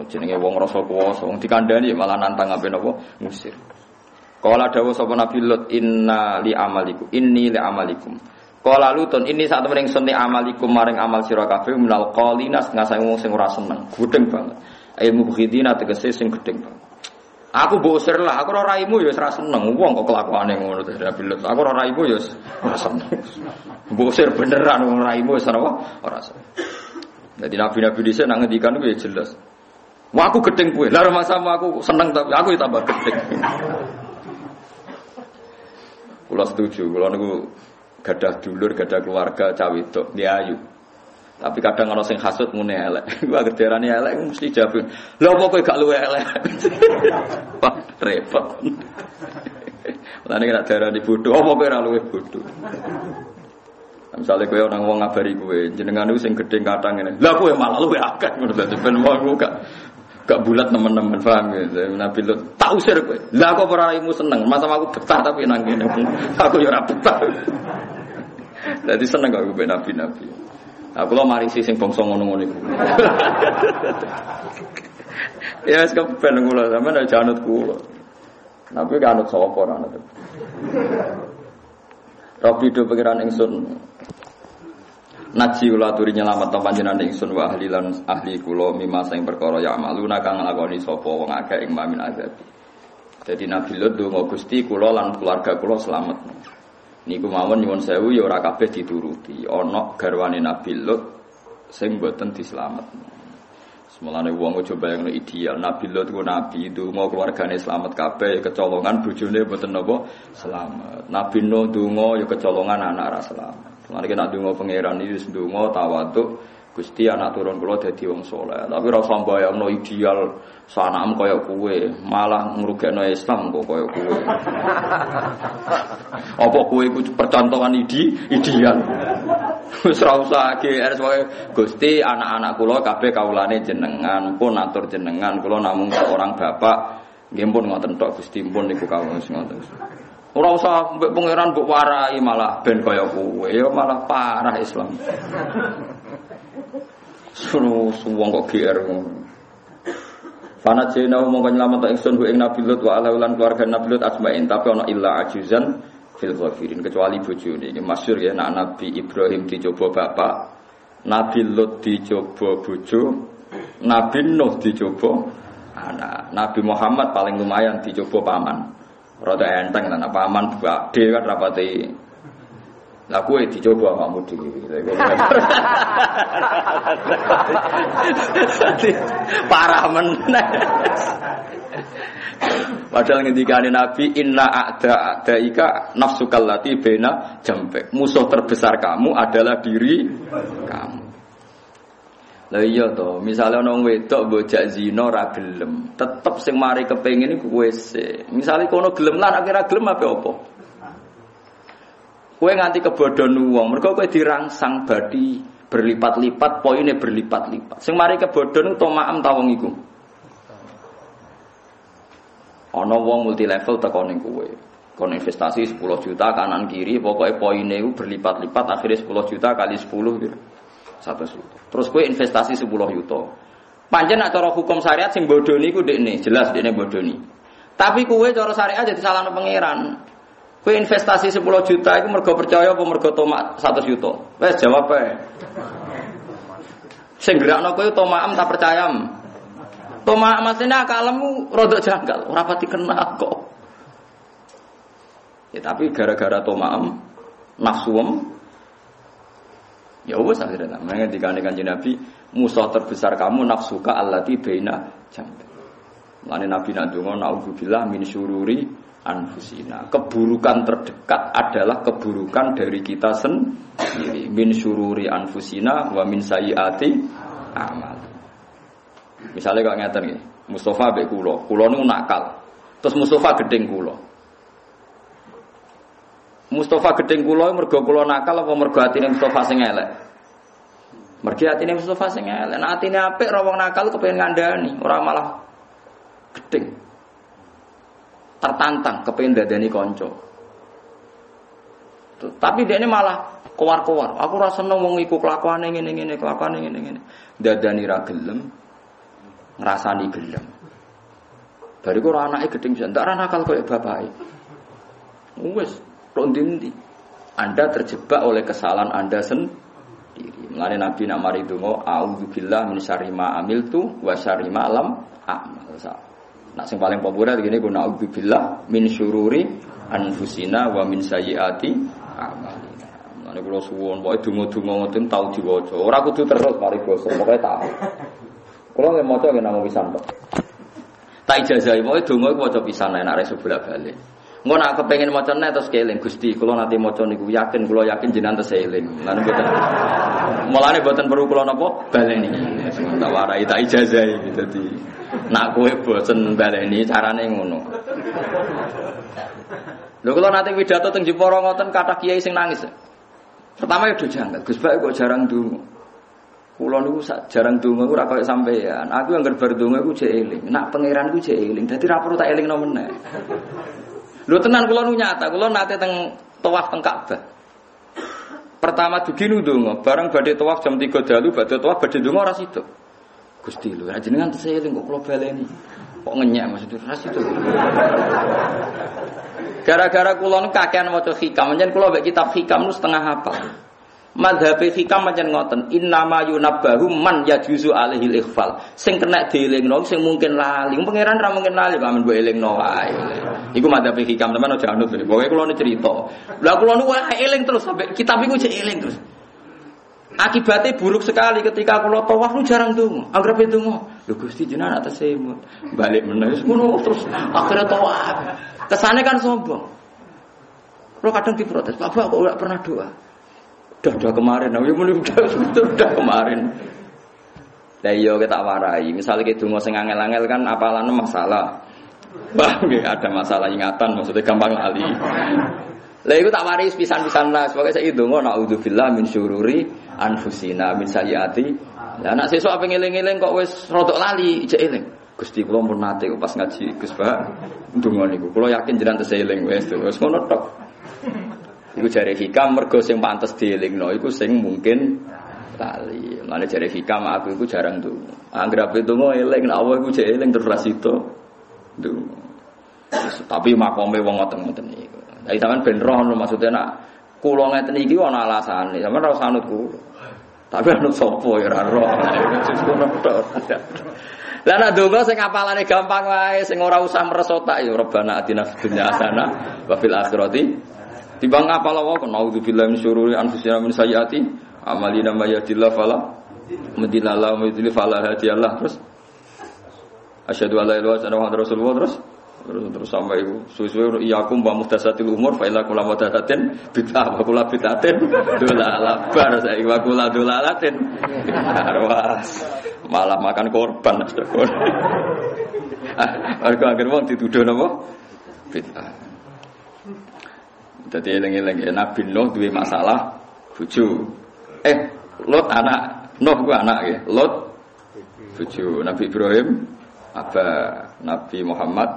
Jenenge wong rasa kuwasa, wong dikandani malah nantang ape napa ngusir. Kala dawuh sapa Nabi Lut inni li amalikum. Kala Lutun ini sak temene ingsun li amalikum maring amal sira kabeh menal qalina setengah sayang wong sing ora seneng, gedeng banget. Ilmu khidina tegese sing gedeng banget. Aku bosir lah, aku ora raimu ya ora seneng. Wong kok kelakuane ngono to Nabi Lut. Aku ora raimu ya ora seneng. Bosir beneran wong raimu wis ora seneng. Jadi nabi-nabi dhisik nak ngendikan ku ya jelas. Wah aku gedeng kowe. Lah masa aku seneng tapi aku ya tambah gedeng. Kula setuju, kula niku gadah dulur, gadah keluarga cawe wedok, dia ayu. Tapi kadang ana sing hasud mune elek. Gua gerderane elek mesti jawab. Lha apa kowe gak luwe elek? Wah, repot. Lah nek gak darani bodoh, apa kowe ora luwe bodoh? Misalnya kowe orang wong ngabari kowe, jenengan niku sing gedhe kathang ngene. Lah kowe malah luwe akeh ngono dadi ben wong gak bulat teman-teman paham ya. Nabi Lut tak usir kowe. Lah kok ora raimu seneng, masa aku betah tapi nang kene. Aku ya ora betah. Dadi seneng kok kowe nabi-nabi. Aku lo marisi sing bangsa ngono-ngono iku. Ya wis kepen kula sampean aja anut kula. Nabi kan anut sapa ora anut. Rabbi do pengiran ingsun. Naji kula aturi nyelamet panjenengan ingsun wa ahli lan ahli kula mimma sing perkara ya amaluna kang nglakoni sapa wong akeh ing mamin azab. Jadi Nabi Lut donga Gusti kula lan keluarga kula slamet. Niku mawon nyuwun sewu ya ora kabeh dituruti. Ana garwane Nabi Lut sing mboten dislametno. Semulane wong aja bayangno ideal. Nabi Lut ku nabi donga keluargane slamet kabeh kecolongan bojone mboten napa slamet. Nabi Nuh donga ya kecolongan anak ora slamet. Mari nek donga pangeran iki wis donga tawaduk Gusti anak turun kula dadi wong saleh. Tapi ora usah bayangno ideal sanam kaya kowe, malah ngrugekno Islam kok kaya kowe. Apa kowe iku percontohan ideal. Wis ora usah GR wae Gusti anak-anak kula kabeh kawulane jenengan, pun atur jenengan, kula namung seorang bapak. Nggih pun ngoten tok Gusti pun niku kawula ngoten. Ora usah mbek pangeran mbok warai malah ben kaya kowe, ya malah parah Islam. Suruh wong kok GR ngono. Fana jena mongko nyelamet ingsun ku ing Nabi Lut wa ala lan keluarga Nabi Lut asma'in tapi ana illa ajuzan fil ghafirin kecuali bojone. Iki masyhur ya nek Nabi Ibrahim dicoba bapak, Nabi Lut dicoba bojo, Nabi Nuh dicoba anak, Nabi Muhammad paling lumayan dicoba paman. Rada enteng lan paman gede kan rapati. Lah kowe dicoba kamu dhewe. Parah meneh. Padahal ngendikane Nabi inna a'daika nafsukal lati baina jambek. Musuh terbesar kamu adalah diri kamu. Lah iya to, misale ana wong wedok mbojak zina ora gelem, tetep sing mari kepengin iku kowe sik. Misale kono gelem lan akhire gelem apa? Kowe nganti kebodohan wong, mergo kowe dirangsang badi berlipat-lipat, poine berlipat-lipat. Sing mari kebodohan tomaam ta wong iku. Ana wong multi level teko ning kowe. Kon investasi 10 juta kanan kiri, pokoke poine iku berlipat-lipat, akhirnya 10 juta kali 10 gitu. 100 juta. Terus kowe investasi 10 juta. Pancen nek cara hukum syariat sing bodoni iku dekne, jelas dekne bodoni. Tapi kowe cara syariat jadi salahno pangeran. Kowe investasi 10 juta itu mergo percaya apa mergo tomak 100 juta? Wes jawab ae. Sing gerakno kowe tomakem tak percayam. Tomak masine akalmu rodok janggal, ora pati kenal kok. Ya tapi gara-gara tomakem nafsuem ya wis akhirnya namanya dikane Kanjeng Nabi musuh terbesar kamu nafsuka allati baina jambi. Lane Nabi nak donga naudzubillah min syururi anfusina. Keburukan terdekat adalah keburukan dari kita sendiri. Min syururi anfusina wa min sayyiati amal. Misalnya kok ngeten nggih, Mustafa mbek kula niku nakal. Terus Mustafa gedeng kula. Mustafa gedeng kula mergo kula nakal apa mergo atine Mustafa sing elek? Mergo atine Mustafa sing elek. Nek atine apik ora wong nakal kepengin ngandani, ora malah gedeng. tertantang kepengen dadani kanca. Tapi dia ini malah kowar-kowar. Aku rasa seneng wong iku kelakuane ngene-ngene, kelakuane ngene-ngene. Dadani ra gelem, ngrasani gelem. Bariku ora anake gedeng pisan, ndak ra nakal koyo bapake. Wes, tok ndi. Anda terjebak oleh kesalahan Anda sendiri. Mulane Nabi nak mari donga, a'udzubillah min syarri ma amiltu wa syarri ma lam a'mal. Nak sing paling populer ngene ku a'udzubillah min syururi anfusina wa min sayyiati a'malina. Mulane kula suwun pokoke donga-donga ngoten tau diwaca. Ora kudu terus mari basa, pokoke tau. Kula nggih maca nggih namung pisan kok. Tak ijazahi pokoke donga iku waca pisan nek arek bolak-balik. Engko nek kepengin macane terus keling Gusti, kula nate maca niku yakin jenengan tesih eling. Lan mboten. Mulane mboten perlu kula napa baleni. Tak warai tak ijazahi dadi nak kowe bosen baleni carane ngono. Lho kula nate pidato teng Jepara ngoten kathah kiai sing nangis. Pertama ya do janggal, Gus Bae kok jarang ndonga. Kula niku jarang ndonga ora koyo sampean. Aku anggere bar ndonga iku jek eling. Nak pangeran ku jek eling. Dadi ra perlu tak elingno meneh. Lho tenan kula nu nyata, kula nate teng tawaf teng Ka'bah. Pertama dugi ndonga, bareng badhe tawaf jam 3 dalu, badhe tawaf badhe ndonga ora sida. Gusti lho, jenengan tesih eling kok kula baleni. Kok ngenyek maksudnya ora sida. Gara-gara kula nu kakean maca hikam, njen kula mek kitab hikam nu setengah hafal. Madhab hikam pancen ngoten, innama yunabbahu man yajuzu alaihil ikhfal. Sing kena dielingno sing mungkin lali. Pangeran ra mungkin lali kok amen mbok elingno wae. Iku madhab hikam teman aja anut. Pokoke kula nu cerita. Lah kula nu eling terus sampai kitab iku jek eling terus. Akibatnya buruk sekali ketika kula tawaf nu jarang ndonga. Anggere ndonga, lho Gusti jenengan atas semut. Balik meneh ngono terus akhirnya tawaf. Kesane kan sombong. Kula kadang diprotes, "Bapak kok ora pernah doa?" Udah kemarin, nah, udah kemarin. Lah iya kita warai. Misalnya kita donga sing angel-angel kan apalane masalah. Bah, ada masalah ingatan maksudnya gampang lali. Lah iku tak waris pisan-pisan lah. Pokoke saiki donga naudzubillah min syururi anfusina min sayyiati. Lah nek sesuk ape ngeling-eling kok wis rodok lali, ijek eling. Gusti kula pun nate pas ngaji Gus Bah. Donga niku kula yakin jenengan tesih eling wis ngono tok. Iku jare hikam mergo sing pantes dielingno iku sing mungkin lali. Mane jare hikam aku iku jarang ndonga. Anggere ndonga eling nek Allah iku jek eling terus ra sida. Ndonga. Tapi makome wong ngoten-ngoten niku. Lah sampean ben roh maksudnya nak kula ngeten iki ana alasane. Sampeyan ora usah anut kula. Tapi anut sapa ya ora roh. Lah nek ndonga sing apalane gampang wae, sing ora usah meresotak ya Rabbana atina fid dunya hasanah wa fil akhirati. Timbang apal wae naudzubillahi min syururi anfusina min sayyiati amalina may yahdihillahu fala mudilla lahu wa yudlil fala hadiyalah. Terus asyhadu alla ilaha illallah wa rasulullah terus sampai itu suwe-suwe iyakum wa muhdatsatil umur fa ila kullu muhdatsatin bid'ah wa kullu bid'atin dolalah bar saiki wa kullu dolalatin malah makan korban. Argo agar wong dituduh napa bid'ah. Dadi eling-eling Nabi Nuh duwe masalah bojo. Lot anak, Nuh ku anak nggih. Lot bojo, Nabi Ibrahim Nabi Muhammad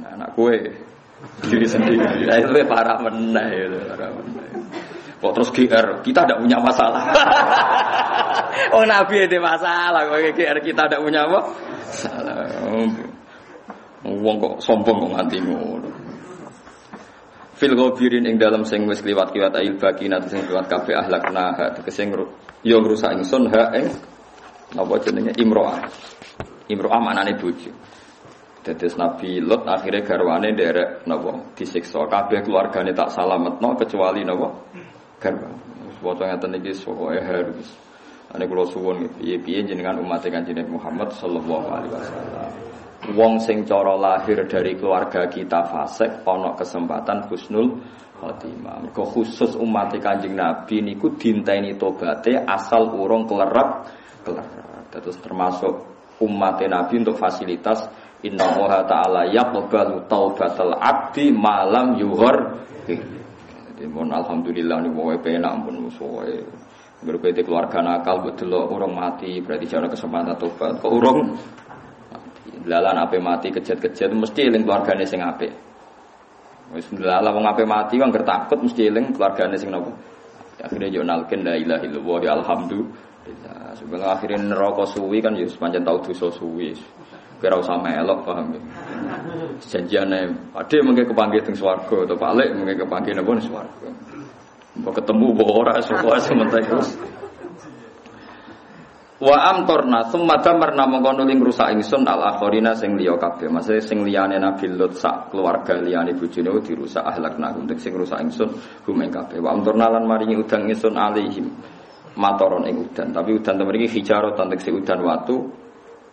anak kowe diri sendiri. Lah itu parah meneh Kok terus GR, kita tidak punya masalah. Oh Nabi ada masalah, kok GR kita tidak punya apa? Salah. Wong kok sombong kok nganti ngono. Fil ghabirin ing dalam sing wis kliwat-kliwat ail bakinat sing kliwat kabeh ahlakna tegese yo ngrusak ingsun ha ing napa jenenge imro'ah. Imro'ah maknane bojo. Dados Nabi Lot akhire garwane nderek napa disiksa kabeh keluargane tak salametno kecuali napa garwa. Foto ngaten iki pokoke harus. Ane kula suwun piye-piye jenengan umat Kanjeng Muhammad sallallahu alaihi wasallam. Wong sing cara lahir dari keluarga kita fasik ana kesempatan husnul khotimah. Mergo khusus umat Kanjeng Nabi niku dinteni tobaté asal urung klerak. Terus termasuk umat Nabi untuk fasilitas innallaha ta'ala yaqbalu taubatal abdi malam yughar. Jadi mohon alhamdulillah niku wae penak ampun musuhe. Berbeda keluarga nakal betul orang mati berarti cara kesempatan tobat. Kok urung Lalan ape mati kejet-kejet mesti eling keluargane sing apik. Wis lalah wong ape mati wong takut mesti eling keluargane sing napa. Akhirnya yo nalken la ilaha illallah ya alhamdulillah. Sebelum akhirin neraka suwi kan ya pancen tau dosa suwi. Kira usah melok paham ya. Janjiane ade mengke kepanggih teng swarga atau balik mengke kepanggih napa ning swarga. Mbok ketemu mbok ora sok sementara terus. Wa amtorna summa damarna mongko nuli ngrusak ingsun al akhirina sing liya kabeh. Maksude sing liyane Nabi Lut sak keluarga liyane bojone dirusak ahlakna untuk sing rusak ingsun gumeng kabeh. Wa amtorna lan maringi udan ingsun alaihim matoron ing udan. Tapi udan mriki hijarah tegese udan watu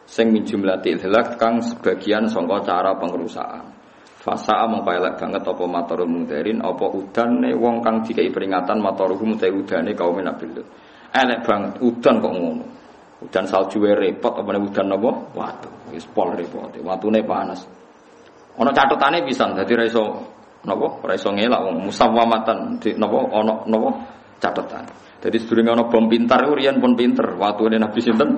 sing min jumlatil hilak kang sebagian sangka cara pengrusakan. Fasa mongko elek banget apa matorul mundirin apa udane wong kang dikai peringatan matoruhum te udane kaum Nabi Lut. Elek banget udan kok ngono. Udan salju repot apa nek udan napa? Watu. Wis pol repote. Watune panas. Ana catetane pisan dadi ra iso napa? Ra iso ngelak wong musawwamatan di napa ana napa catetan. Dadi sedurunge ana bom pintar iku riyen pun pinter. Watune Nabi sinten?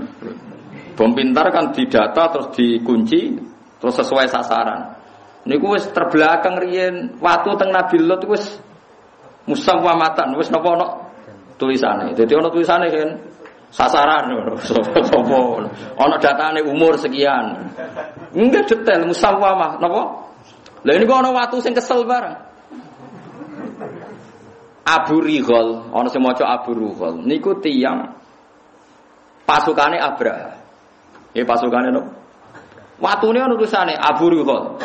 Bom pintar kan didata terus dikunci terus sesuai sasaran. Niku wis terbelakang riyen watu teng Nabi Lut wis musawwamatan wis napa ana tulisane. Dadi ana tulisane kan sasaran sopo ana datane umur sekian enggak detail musawwamah napa lha niku ana watu sing kesel bareng Abu Righal ana sing maca Abu Righal niku tiyang pasukane Abraha pasukane napa watune ana tulisane Abu Righal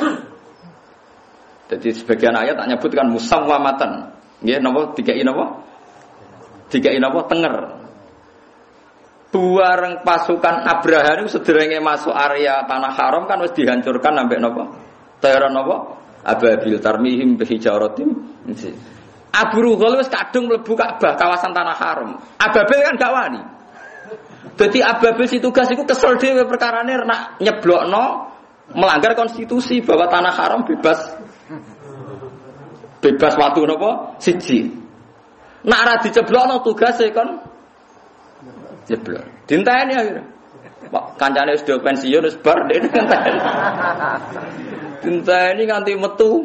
dadi sebagian ayat tak nyebutkan musawwamatan nggih napa dikai napa tenger bareng pasukan Abraha niku sederenge masuk area tanah haram kan wis dihancurkan sampai napa? Teror napa? Ababil tarmihim bihijaratim. Abu Rughal wis kadung mlebu Ka'bah kawasan tanah haram. Ababil kan gak wani. Dadi Ababil si tugas iku kesel dhewe perkarane nak nyeblokno melanggar konstitusi bahwa tanah haram bebas watu napa? Siji. Nak ra diceblokno tugase kon jeblok. Dinteni akhirnya. Pak kancane wis do pensiun wis bar dene dinteni. Dinteni nganti metu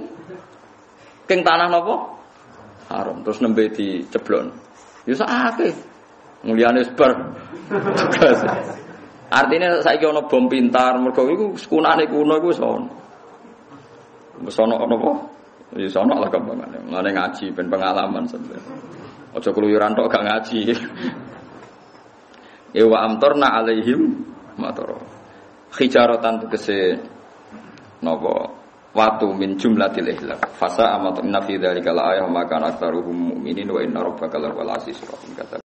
king tanah napa? Haram terus nembe diceblok. Ya sakake. Mulyane wis bar. Tugas. Artine saiki ana bom pintar mergo iku sekunane kuno iku wis ana. Wis ana napa? Wis ana lah kembangane. Ngene ngaji ben pengalaman sampeyan. Aja keluyuran tok gak ngaji. Ewa amtorna alaihim matoro hijaratan tegese napa watu min jumlatil ihlak fasa amat inna fi dzalika la ayatan maka aktsaruhum mu'minin wa inna rabbaka lawal azizur rahim.